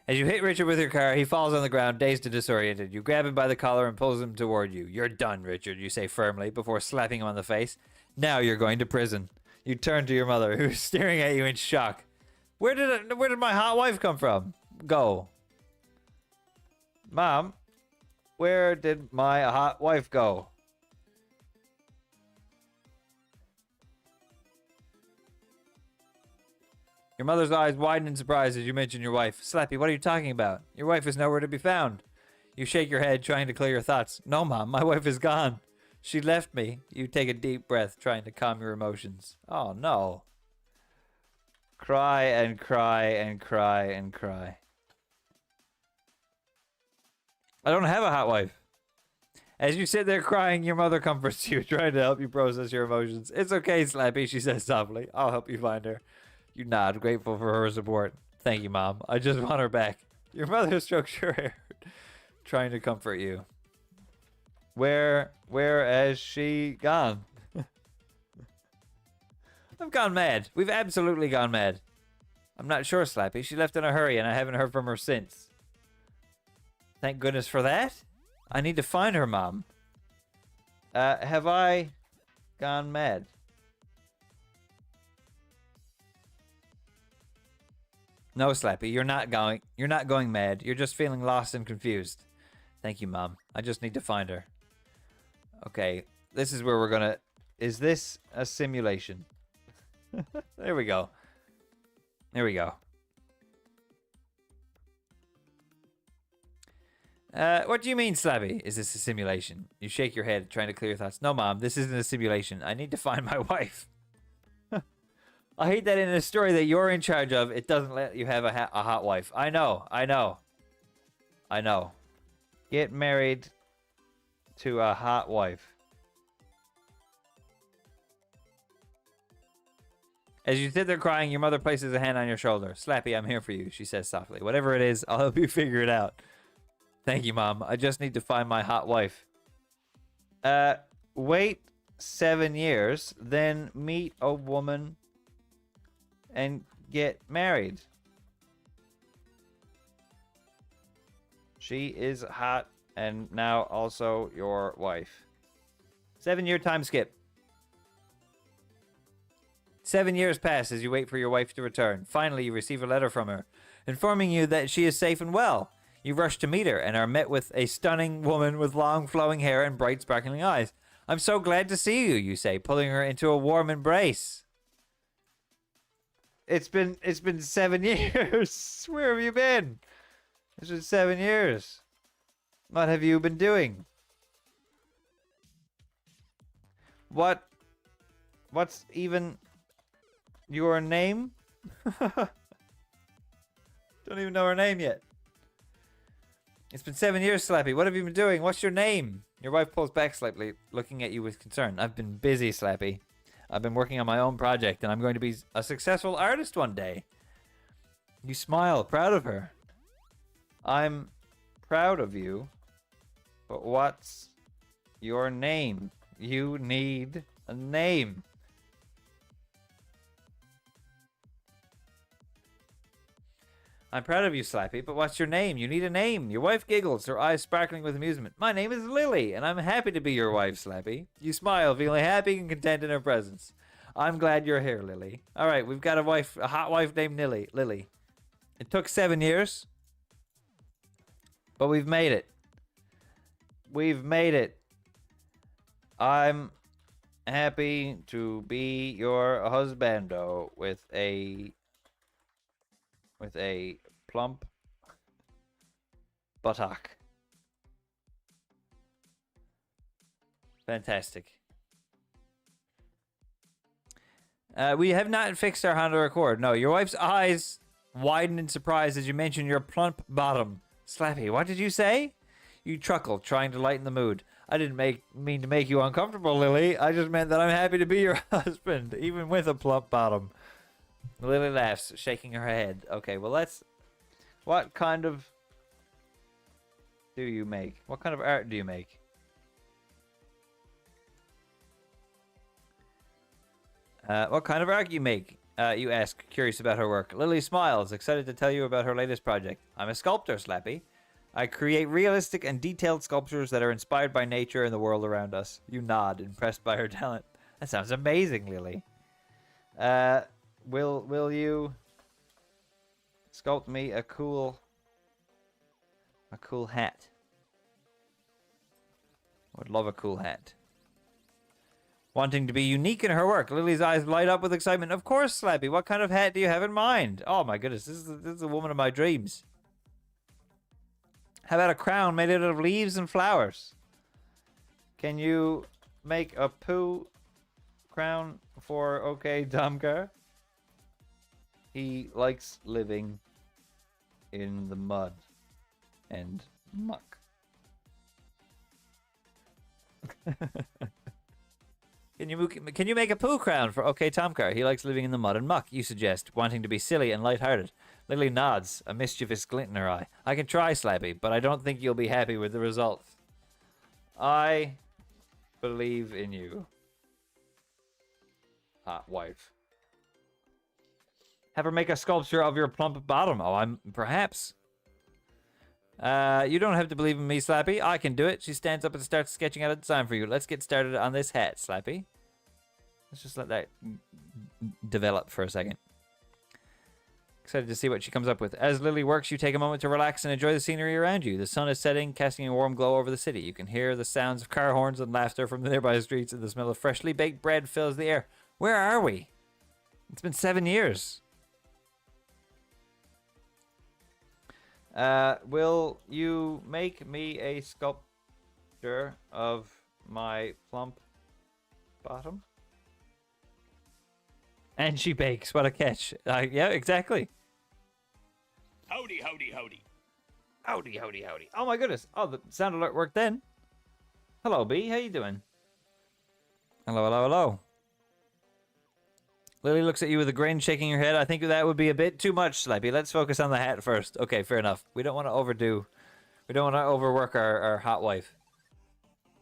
As you hit Richard with your car, he falls on the ground, dazed and disoriented. You grab him by the collar and pulls him toward you. You're done, Richard, you say firmly, before slapping him on the face. Now you're going to prison. You turn to your mother, who's staring at you in shock. Where did my hot wife come from? Go. Mom, where did my hot wife go? Your mother's eyes widen in surprise as you mention your wife. Slappy, what are you talking about? Your wife is nowhere to be found. You shake your head, trying to clear your thoughts. No, Mom, my wife is gone. She left me. You take a deep breath, trying to calm your emotions. Oh, no. Cry and cry and cry and cry. I don't have a hot wife. As you sit there crying, your mother comforts you, trying to help you process your emotions. It's okay, Slappy, she says softly. I'll help you find her. You nod, grateful for her support. Thank you, Mom. I just want her back. Your mother strokes your hair, trying to comfort you. Where has she gone? I've gone mad. We've absolutely gone mad. I'm not sure, Slappy. She left in a hurry, and I haven't heard from her since. Thank goodness for that. I need to find her, Mom. Have I gone mad? No, Slappy, you're not going mad. You're just feeling lost and confused. Thank you, Mom. I just need to find her. Okay, this is where we're gonna... Is this a simulation? There we go. There we go. What do you mean, Slappy? Is this a simulation? You shake your head, trying to clear your thoughts. No, Mom, this isn't a simulation. I need to find my wife. I hate that in a story that you're in charge of, it doesn't let you have a hot wife. I know. Get married to a hot wife. As you sit there crying, your mother places a hand on your shoulder. Slappy, I'm here for you, she says softly. Whatever it is, I'll help you figure it out. Thank you, Mom. I just need to find my hot wife. Wait 7 years, then meet a woman and get married. She is hot and now also your wife. 7-year time skip. 7 years pass as you wait for your wife to return. Finally, you receive a letter from her, informing you that she is safe and well. You rush to meet her and are met with a stunning woman with long flowing hair and bright sparkling eyes. I'm so glad to see you, you say, pulling her into a warm embrace. It's been 7 years. Where have you been? It's been 7 years. What have you been doing? What's even your name? Don't even know her name yet. It's been 7 years, Slappy. What have you been doing? What's your name? Your wife pulls back slightly, looking at you with concern. I've been busy, Slappy. I've been working on my own project, and I'm going to be a successful artist one day. You smile, proud of her. I'm proud of you, but what's your name? You need a name. I'm proud of you, Slappy, but what's your name? You need a name. Your wife giggles, her eyes sparkling with amusement. My name is Lily, and I'm happy to be your wife, Slappy. You smile, feeling happy and content in her presence. I'm glad you're here, Lily. All right, we've got a hot wife named Lily. It took 7 years, but we've made it. We've made it. I'm happy to be your husbando with a plump buttock. Fantastic. We have not fixed our Honda Accord. No, your wife's eyes widen in surprise as you mention your plump bottom. Slappy, what did you say? You chuckle, trying to lighten the mood. I didn't mean to make you uncomfortable, Lily. I just meant that I'm happy to be your husband, even with a plump bottom. Lily laughs, shaking her head. Okay, well, what kind of do you make? What kind of art do you make? What kind of art you make? You ask, curious about her work. Lily smiles, excited to tell you about her latest project. I'm a sculptor, Slappy. I create realistic and detailed sculptures that are inspired by nature and the world around us. You nod, impressed by her talent. That sounds amazing, Lily. Will you sculpt me a cool hat? I would love a cool hat. Wanting to be unique in her work, Lily's eyes light up with excitement. Of course, Slappy. What kind of hat do you have in mind? Oh my goodness, this is the woman of my dreams. How about a crown made out of leaves and flowers? Can you make a poo crown for OKtomcar? He likes living in the mud and muck. Can you make a poo crown for OKtomcar? He likes living in the mud and muck, you suggest, wanting to be silly and lighthearted. Lily nods, a mischievous glint in her eye. I can try, Slappy, but I don't think you'll be happy with the results. I believe in you. Hot wife. Have her make a sculpture of your plump bottom. Oh, perhaps. You don't have to believe in me, Slappy. I can do it. She stands up and starts sketching out a design for you. Let's get started on this hat, Slappy. Let's just let that develop for a second. Excited to see what she comes up with. As Lily works, you take a moment to relax and enjoy the scenery around you. The sun is setting, casting a warm glow over the city. You can hear the sounds of car horns and laughter from the nearby streets, and the smell of freshly baked bread fills the air. Where are we? It's been 7 years. Will you make me a sculpture of my plump bottom? And she bakes. What a catch. Yeah, exactly. Howdy, howdy, howdy. Howdy, howdy, howdy. Oh my goodness. Oh, the sound alert worked then. Hello, B. How you doing? Hello, hello, hello. Lily looks at you with a grin, shaking her head. I think that would be a bit too much, Slappy. Let's focus on the hat first. Okay, fair enough. We don't want to overdo. We don't want to overwork our hot wife.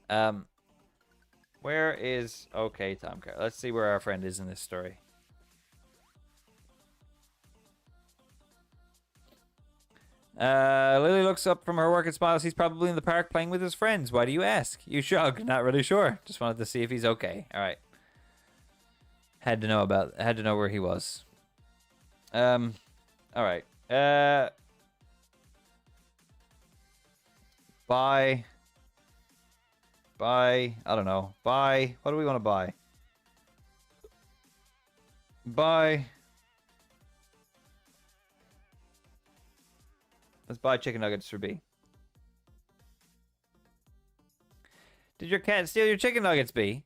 Where is OKtomcar? Let's see where our friend is in this story. Lily looks up from her work and smiles. He's probably in the park playing with his friends. Why do you ask? You shrug. Not really sure. Just wanted to see if he's okay. All right. Had to know where he was. All right. Buy. I don't know. Buy. What do we want to buy? Buy. Let's buy chicken nuggets for B. Did your cat steal your chicken nuggets, B?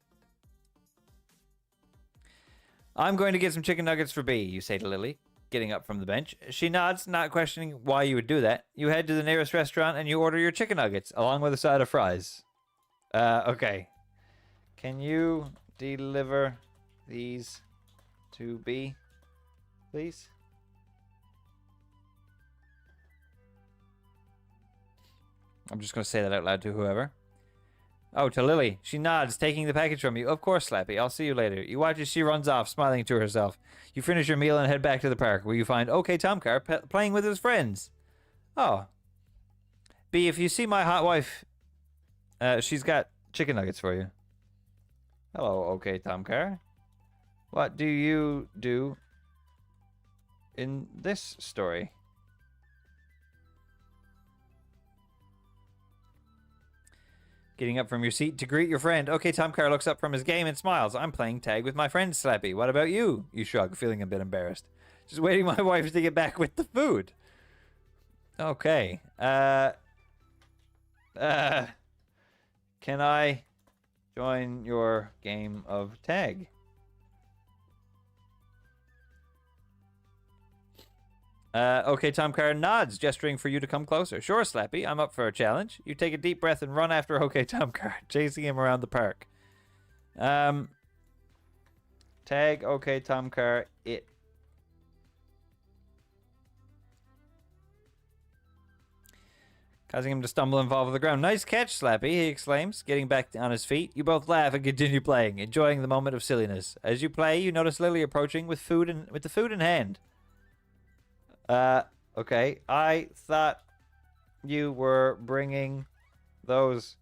I'm going to get some chicken nuggets for B, you say to Lily, getting up from the bench. She nods, not questioning why you would do that. You head to the nearest restaurant and you order your chicken nuggets, along with a side of fries. Okay. Can you deliver these to B, please? I'm just going to say that out loud to whoever. Oh, to Lily. She nods, taking the package from you. Of course, Slappy. I'll see you later. You watch as she runs off, smiling to herself. You finish your meal and head back to the park, where you find OKtomcar playing with his friends. Oh. B, if you see my hot wife, she's got chicken nuggets for you. Hello, OKtomcar. What do you do in this story? Getting up from your seat to greet your friend. OKtomcar looks up from his game and smiles. I'm playing tag with my friend Slappy. What about you? You shrug, feeling a bit embarrassed. Just waiting my wife to get back with the food. Okay. Can I join your game of tag? OKtomcar nods, gesturing for you to come closer. Sure, Slappy, I'm up for a challenge. You take a deep breath and run after OKtomcar, chasing him around the park. Tag OKtomcar it. Causing him to stumble and fall to the ground. Nice catch, Slappy, he exclaims, getting back on his feet. You both laugh and continue playing, enjoying the moment of silliness. As you play, you notice Lily approaching with the food in hand. Okay. I thought you were bringing those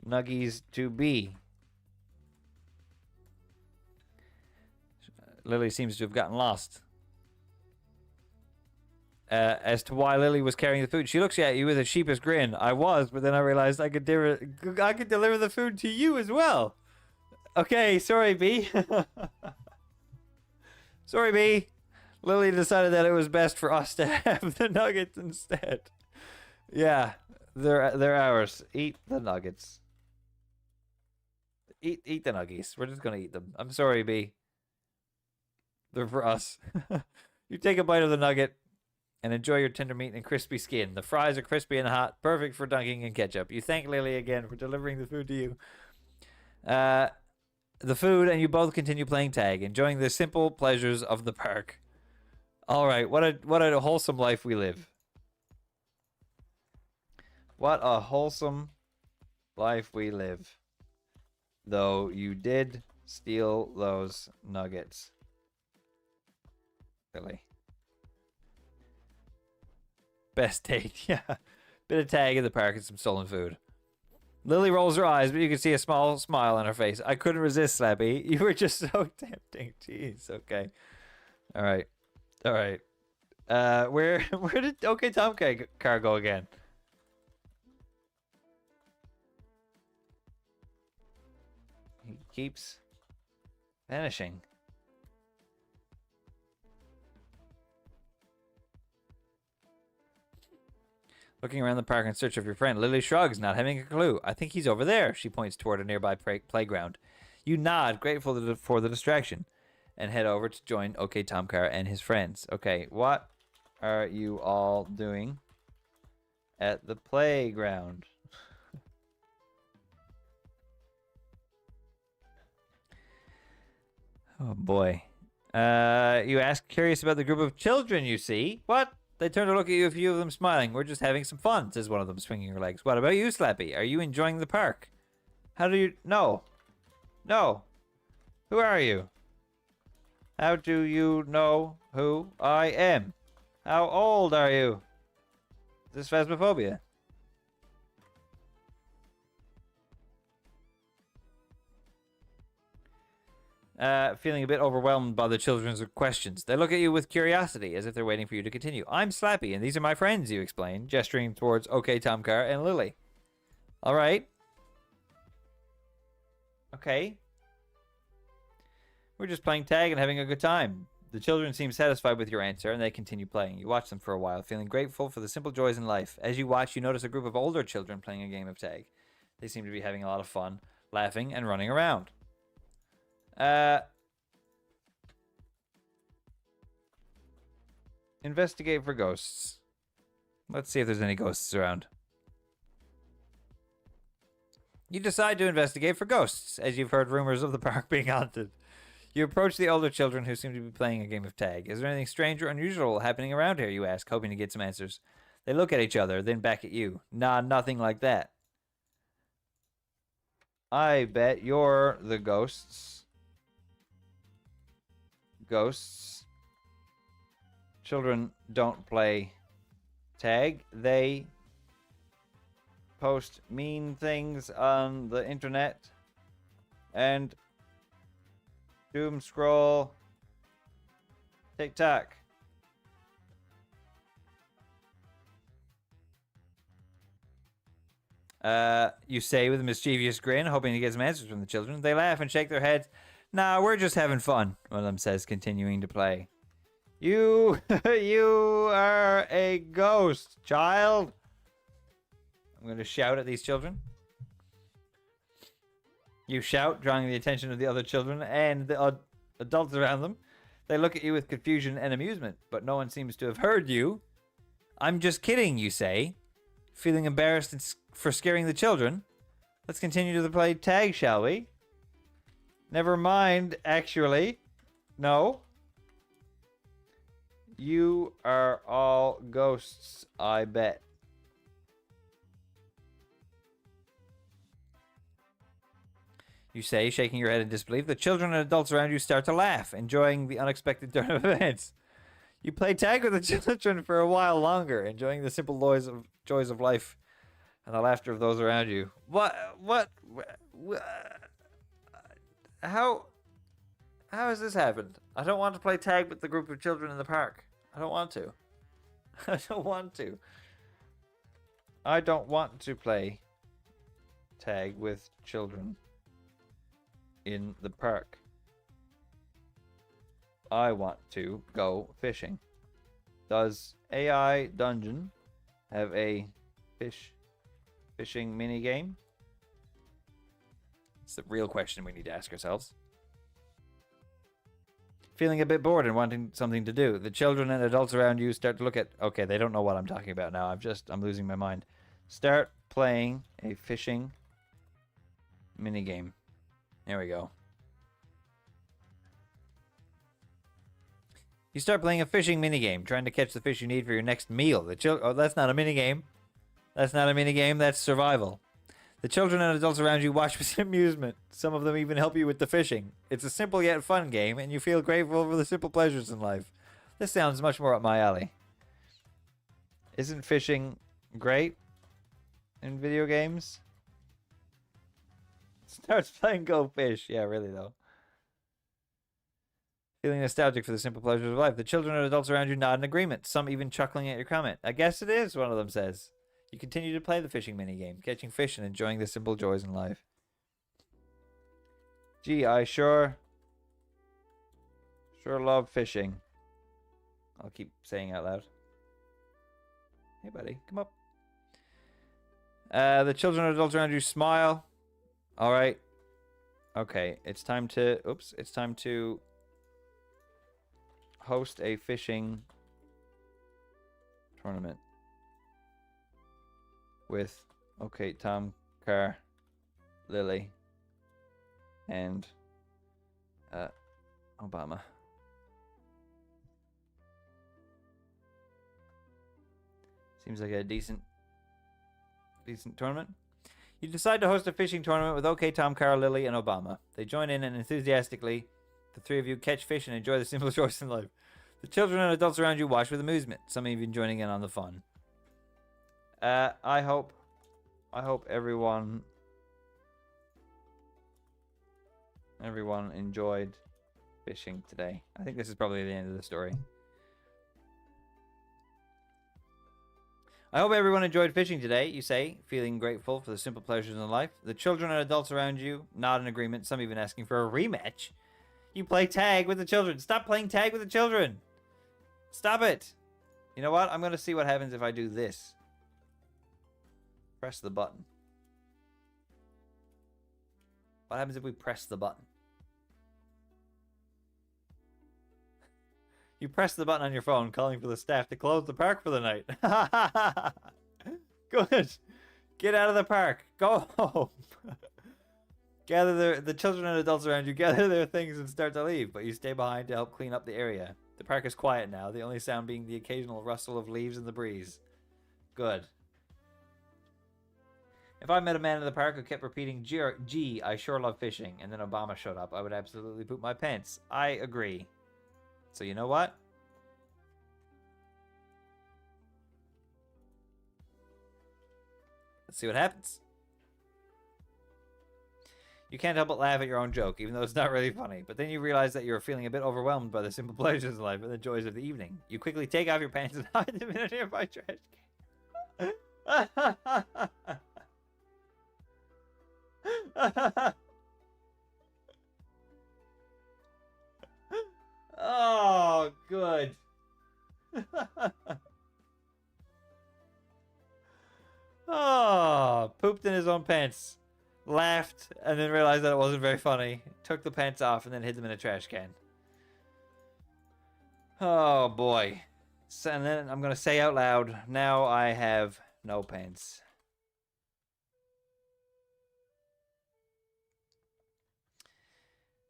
nuggies to B. Lily seems to have gotten lost. As to why Lily was carrying the food, she looks at you with a sheepish grin. I was, but then I realized I could deliver the food to you as well. Okay, sorry, B. Sorry, B. Lily decided that it was best for us to have the nuggets instead. Yeah, they're ours. Eat the nuggets. Eat the nuggies. We're just gonna eat them. I'm sorry, B. They're for us. You take a bite of the nugget and enjoy your tender meat and crispy skin. The fries are crispy and hot, perfect for dunking in ketchup. You thank Lily again for delivering the food to you. The food, and you both continue playing tag, enjoying the simple pleasures of the park. All right, what a wholesome life we live. What a wholesome life we live. Though you did steal those nuggets. Really. Best date, yeah. Bit of tag in the park and some stolen food. Lily rolls her eyes, but you can see a small smile on her face. I couldn't resist, Slappy. You were just so tempting. Jeez, okay. All right. All right. Where did OKtomcar go again? He keeps vanishing. Looking around the park in search of your friend, Lily shrugs, not having a clue. I think he's over there. She points toward a nearby playground. You nod, grateful for the distraction, and head over to join OKtomcar and his friends. Okay, what are you all doing at the playground? Oh boy. You ask, curious about the group of children you see. What? They turn to look at you, a few of them smiling. We're just having some fun, says one of them, swinging her legs. What about you, Slappy? Are you enjoying the park? How do you... No. No. Who are you? How do you know who I am? How old are you? Is this phasmophobia? Feeling a bit overwhelmed by the children's questions. They look at you with curiosity, as if they're waiting for you to continue. I'm Slappy, and these are my friends, you explain, gesturing towards OKtomcar and Lily. All right. Okay. We're just playing tag and having a good time. The children seem satisfied with your answer, and they continue playing. You watch them for a while, feeling grateful for the simple joys in life. As you watch, you notice a group of older children playing a game of tag. They seem to be having a lot of fun, laughing, and running around. Investigate for ghosts. Let's see if there's any ghosts around. You decide to investigate for ghosts, as you've heard rumors of the park being haunted. You approach the older children who seem to be playing a game of tag. Is there anything strange or unusual happening around here, you ask, hoping to get some answers. They look at each other, then back at you. Nah, nothing like that. I bet you're the ghosts. Ghosts. Children don't play tag. They post mean things on the internet and doom scroll TikTok. You say with a mischievous grin, hoping to get some answers from the children. They laugh and shake their heads. Nah, we're just having fun, one of them says, continuing to play. You are a ghost, child. I'm going to shout at these children. You shout, drawing the attention of the other children and the adults around them. They look at you with confusion and amusement, but no one seems to have heard you. I'm just kidding, you say, feeling embarrassed for scaring the children. Let's continue to play tag, shall we? Never mind, actually. No. You are all ghosts, I bet. You say, shaking your head in disbelief. The children and adults around you start to laugh, enjoying the unexpected turn of events. You play tag with the children for a while longer, enjoying the simple joys of life and the laughter of those around you. What how has this happened? I don't want to play tag with the group of children in the park. I don't want to. I don't want to. I don't want to play tag with children in the park. I want to go fishing. Does AI Dungeon have a fishing mini game? It's the real question we need to ask ourselves. Feeling a bit bored and wanting something to do, the children and adults around you start to look at... Okay, they don't know what I'm talking about now. I'm losing my mind. Start playing a fishing minigame. Here we go. You start playing a fishing minigame, trying to catch the fish you need for your next meal. Oh, that's not a minigame. That's not a minigame, that's survival. The children and adults around you watch with amusement. Some of them even help you with the fishing. It's a simple yet fun game, and you feel grateful for the simple pleasures in life. This sounds much more up my alley. Isn't fishing great in video games? Starts playing Go Fish. Yeah, really, though. Feeling nostalgic for the simple pleasures of life. The children and adults around you nod in agreement, some even chuckling at your comment. I guess it is, one of them says. You continue to play the fishing minigame, catching fish and enjoying the simple joys in life. Gee, I sure love fishing. I'll keep saying out loud. Hey, buddy, come up. The children and adults around you smile. All right. Okay, it's time to... Oops, it's time to host a fishing tournament with OKtomcar, Lily, and Obama. Seems like a decent tournament. You decide to host a fishing tournament with OKtomcar, Lily, and Obama. They join in and enthusiastically, the three of you catch fish and enjoy the simple joys in life. The children and adults around you watch with amusement, some even joining in on the fun. I hope everyone enjoyed fishing today. I think this is probably the end of the story. I hope everyone enjoyed fishing today, you say, feeling grateful for the simple pleasures in life. The children and adults around you nod in agreement, some even asking for a rematch. You play tag with the children. Stop playing tag with the children. Stop it. You know what? I'm going to see what happens if I do this. Press the button. What happens if we press the button? You press the button on your phone, calling for the staff to close the park for the night. Good. Get out of the park. Go home. Gather the children and adults around you, gather their things and start to leave, but you stay behind to help clean up the area. The park is quiet now, the only sound being the occasional rustle of leaves in the breeze. Good. If I met a man in the park who kept repeating, gee, I sure love fishing, and then Obama showed up, I would absolutely poop my pants. I agree. So you know what? Let's see what happens. You can't help but laugh at your own joke, even though it's not really funny. But then you realize that you're feeling a bit overwhelmed by the simple pleasures of life and the joys of the evening. You quickly take off your pants and hide them in a nearby trash can. Oh, good. Oh, pooped in his own pants. Laughed, and then realized that it wasn't very funny. Took the pants off, and then hid them in a trash can. Oh, boy. So, and then I'm going to say out loud, now I have no pants.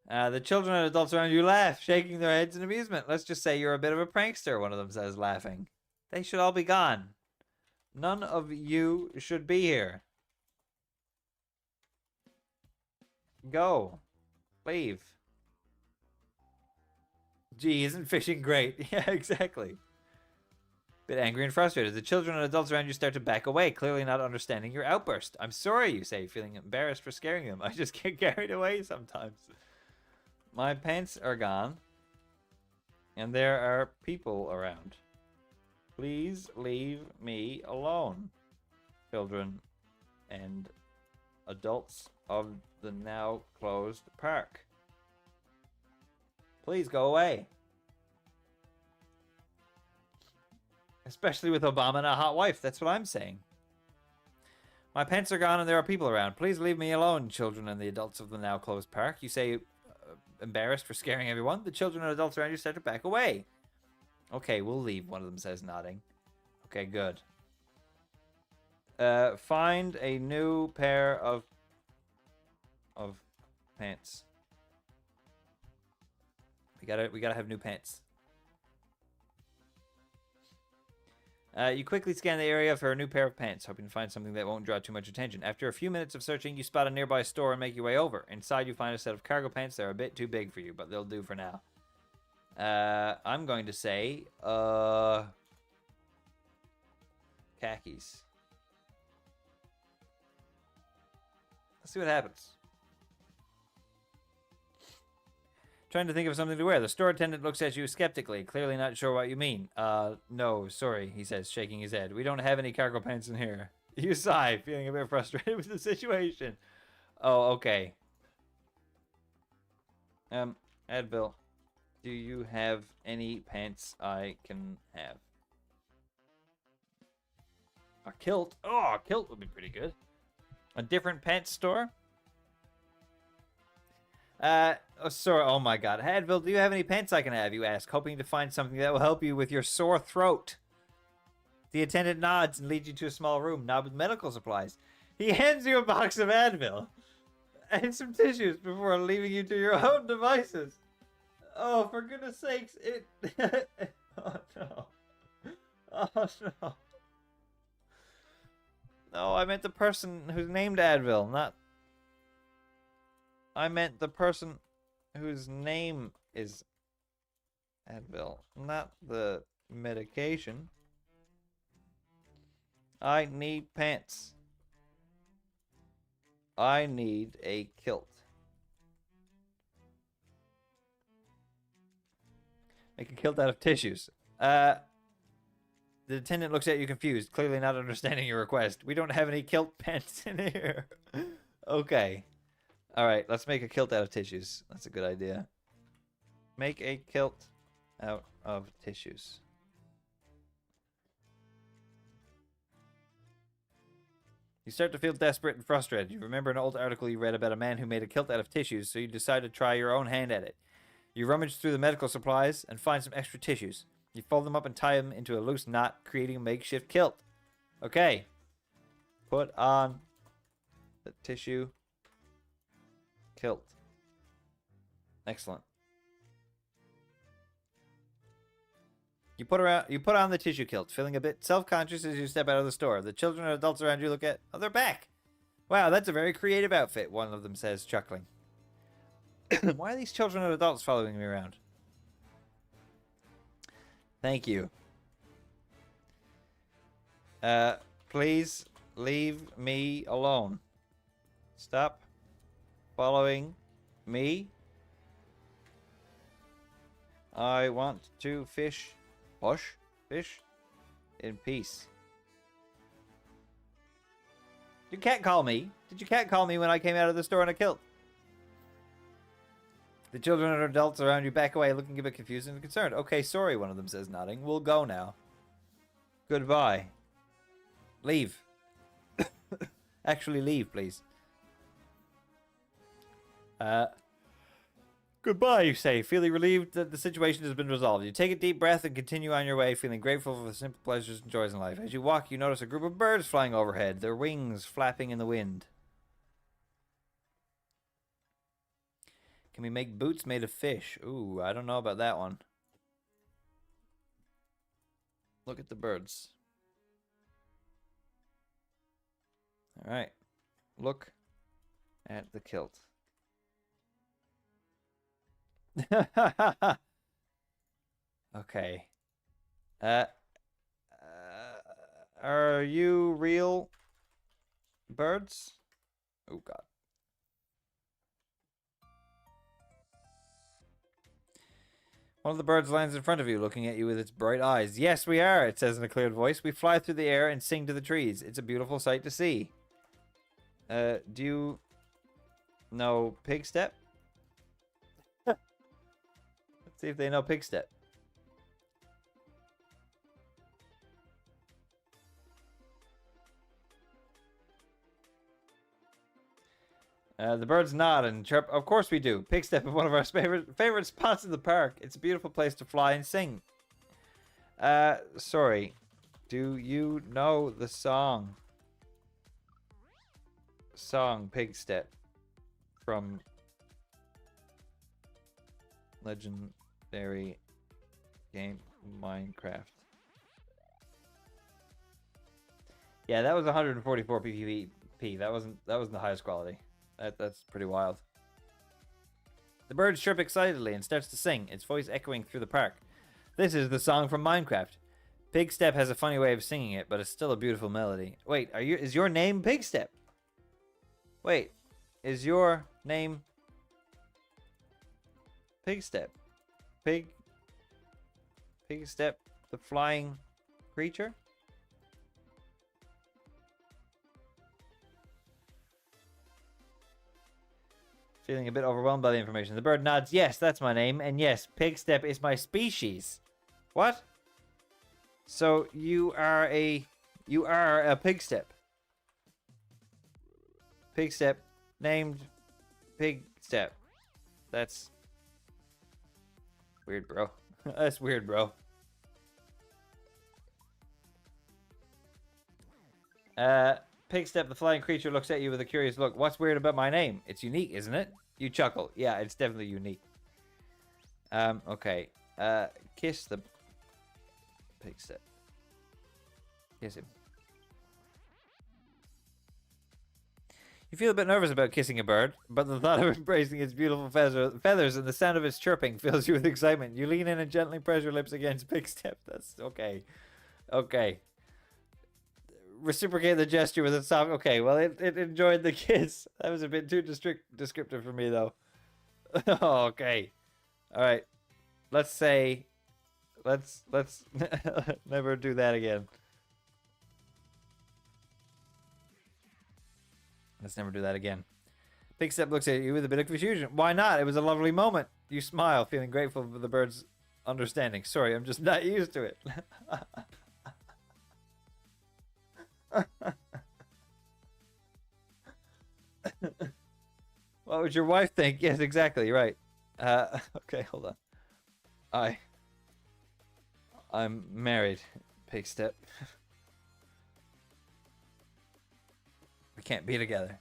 The children and adults around you laugh, shaking their heads in amusement. Let's just say you're a bit of a prankster, one of them says, laughing. They should all be gone. None of you should be here. Go. Leave. Gee, isn't fishing great? Yeah, exactly. Bit angry and frustrated. The children and adults around you start to back away, clearly not understanding your outburst. I'm sorry, you say, feeling embarrassed for scaring them. I just get carried away sometimes. My pants are gone, and there are people around. Please leave me alone, children and adults of the now closed park. Please go away. Especially with Obama and a hot wife, that's what I'm saying. My pants are gone and there are people around. Please leave me alone, children and the adults of the now closed park. You say, embarrassed for scaring everyone. The children and adults around you start to back away. Okay, we'll leave, one of them says, nodding. Okay, good. Find a new pair of Pants. We gotta have new pants. You quickly scan the area for a new pair of pants, hoping to find something that won't draw too much attention. After a few minutes of searching, you spot a nearby store and make your way over. Inside, you find a set of cargo pants that are a bit too big for you, but they'll do for now. I'm going to say, khakis. Let's see what happens. Trying to think of something to wear. The store attendant looks at you skeptically, clearly not sure what you mean. No, sorry, he says, shaking his head. We don't have any cargo pants in here. You sigh, feeling a bit frustrated with the situation. Oh, okay. Advil, do you have any pants I can have? A kilt? Oh, a kilt would be pretty good. A different pants store? Oh, sorry. Oh my god. Hadville, do you have any pants I can have? You ask, hoping to find something that will help you with your sore throat. The attendant nods and leads you to a small room, knobbed with medical supplies. He hands you a box of Advil and some tissues before leaving you to your own devices. Oh, for goodness sakes, it... oh, no. Oh, no. No, I meant the person who's named Advil, not... I meant the person whose name is Advil, not the medication. I need pants. I need a kilt. Make a kilt out of tissues. The attendant looks at you confused, clearly not understanding your request. We don't have any kilt pants in here. Okay. Alright, let's make a kilt out of tissues. That's a good idea. Make a kilt out of tissues. You start to feel desperate and frustrated. You remember an old article you read about a man who made a kilt out of tissues, so you decide to try your own hand at it. You rummage through the medical supplies and find some extra tissues. You fold them up and tie them into a loose knot, creating a makeshift kilt. Okay. Put on the tissue kilt. Excellent. You put on the tissue kilt, feeling a bit self-conscious as you step out of the store. The children and adults around you look at... Oh, they're back! Wow, that's a very creative outfit, one of them says, chuckling. Why are these children and adults following me around? Thank you. Please leave me alone. Stop following me. I want to fish in peace. You can't call me. Did you can't call me when I came out of the store in a kilt? The children and adults around you back away, looking a bit confused and concerned. Okay, sorry, one of them says, nodding. We'll go now. Goodbye. Leave. Actually, leave, please. Goodbye, you say, feeling relieved that the situation has been resolved. You take a deep breath and continue on your way, feeling grateful for the simple pleasures and joys in life. As you walk, you notice a group of birds flying overhead, their wings flapping in the wind. Can we make boots made of fish? Ooh, I don't know about that one. Look at the birds. Alright. Look at the kilt. Okay. Are you real birds? Oh, God. One of the birds lands in front of you, looking at you with its bright eyes. Yes, we are, it says in a cleared voice. We fly through the air and sing to the trees. It's a beautiful sight to see. Do you know pig step? Let's see if they know pig step. The birds nod and chirp. Of course we do. Pigstep is one of our favorite spots in the park. It's a beautiful place to fly and sing. Sorry. Do you know the song? Pigstep from legendary game Minecraft. Yeah, that was 144 PvP. That wasn't the highest quality. That's pretty wild. The birds chirp excitedly and starts to sing, its voice echoing through the park. This is the song from Minecraft. Pigstep has a funny way of singing it, but it's still a beautiful melody. Wait, is your name Pigstep? Wait, is your name Pigstep? Pigstep, the flying creature? Feeling a bit overwhelmed by the information. The bird nods, yes, that's my name, and yes, Pigstep is my species. What? So you are a Pigstep. Pigstep named Pigstep. That's weird, bro. That's weird, bro. Pigstep, the flying creature, looks at you with a curious look. What's weird about my name? It's unique, isn't it? You chuckle. Yeah, it's definitely unique. Okay. Kiss the Pigstep. Kiss him. You feel a bit nervous about kissing a bird, but the thought of embracing its beautiful feathers and the sound of its chirping fills you with excitement. You lean in and gently press your lips against Pigstep. That's okay. Okay. Reciprocate the gesture with a soft... Okay, well, it enjoyed the kiss. That was a bit too descriptive for me, though. Okay. All right. Let's say... Let's never do that again. Let's never do that again. Pigstep looks at you with a bit of confusion. Why not? It was a lovely moment. You smile, feeling grateful for the bird's understanding. Sorry, I'm just not used to it. What would your wife think? Yes, exactly, right. Okay, hold on. I'm married, Pigstep. We can't be together.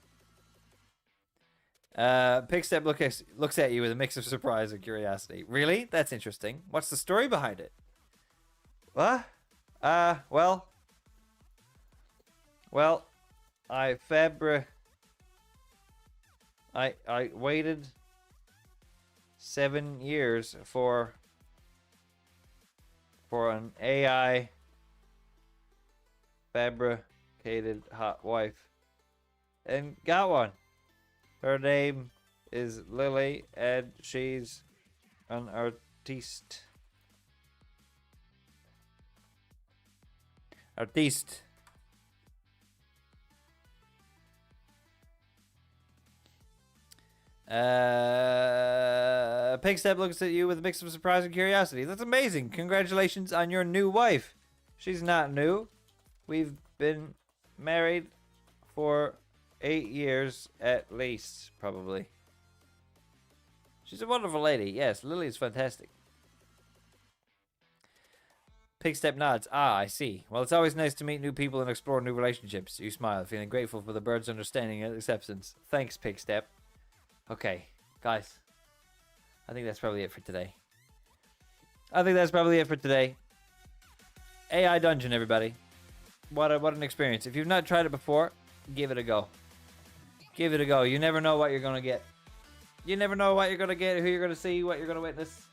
Pigstep looks at you with a mix of surprise and curiosity. Really? That's interesting. What's the story behind it? What? Well, I waited 7 years for an AI fabricated hot wife and got one. Her name is Lily and she's an artiste. Pigstep looks at you with a mix of surprise and curiosity. That's amazing. Congratulations on your new wife. She's not new. We've been married for 8 years at least, probably. She's a wonderful lady. Yes, Lily is fantastic. Pigstep nods. Ah, I see. Well, it's always nice to meet new people and explore new relationships. You smile, feeling grateful for the bird's understanding and acceptance. Thanks, Pigstep. Okay, guys. I think that's probably it for today. AI Dungeon, everybody. What an experience. If you've not tried it before, give it a go. Give it a go. You never know what you're going to get. You never know what you're going to get, who you're going to see, what you're going to witness.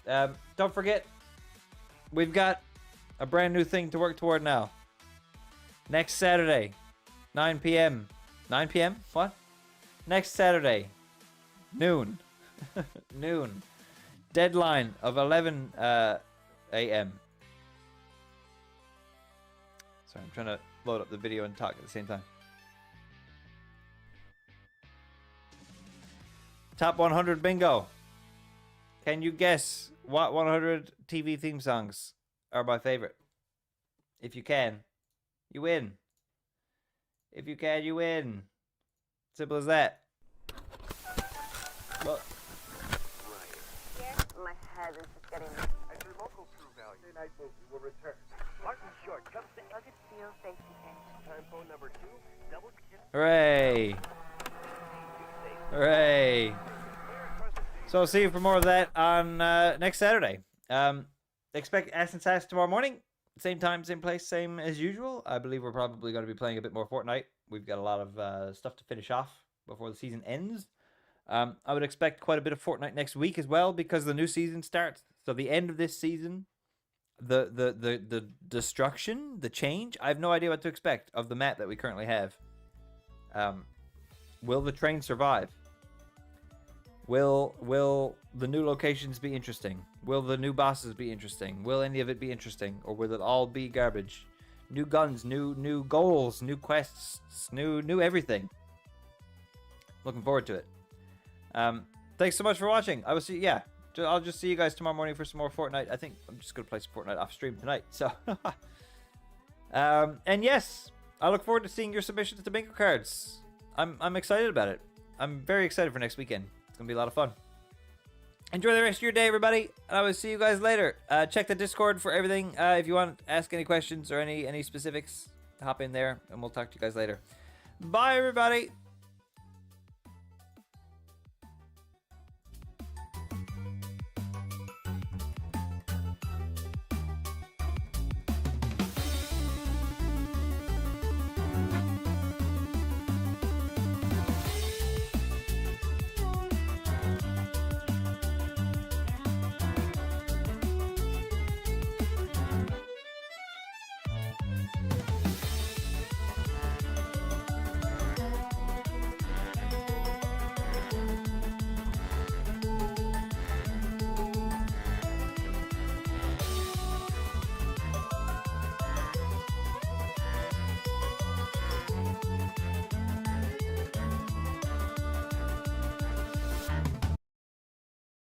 Don't forget, we've got a brand new thing to work toward now. Next Saturday, 9 p.m. 9 p.m.? What? Next Saturday, noon. Noon. Deadline of 11 a.m. Sorry, I'm trying to load up the video and talk at the same time. Top 100 bingo. Can you guess what 100 TV theme songs are my favorite? If you can, you win. If you can, you win. Simple as that. Well, My head is just getting... At your local True Value, Night Movie will return. Martin Short comes to Nugget Steel Safety Pin. time phone number 2, double... hooray. Hooray. So I'll see you for more of that on next Saturday. Expect Ass and Sass tomorrow morning. Same time, same place, same as usual. I believe we're probably going to be playing a bit more Fortnite. We've got a lot of stuff to finish off before the season ends. I would expect quite a bit of Fortnite next week as well because the new season starts. So the end of this season, the destruction, the change. I have no idea what to expect of the map that we currently have. Will the train survive? Will the new locations be interesting? Will the new bosses be interesting? Will any of it be interesting, or will it all be garbage? New guns, new goals, new quests, new everything. Looking forward to it. Thanks so much for watching. I will see. Yeah, I'll just see you guys tomorrow morning for some more Fortnite. I think I'm just gonna play some Fortnite off stream tonight. So, and yes, I look forward to seeing your submissions to bingo cards. I'm excited about it. I'm very excited for next weekend. It's gonna be a lot of fun. Enjoy the rest of your day, everybody. And I will see you guys later. Check the Discord for everything. If you want to ask any questions or any specifics, hop in there, and we'll talk to you guys later. Bye, everybody.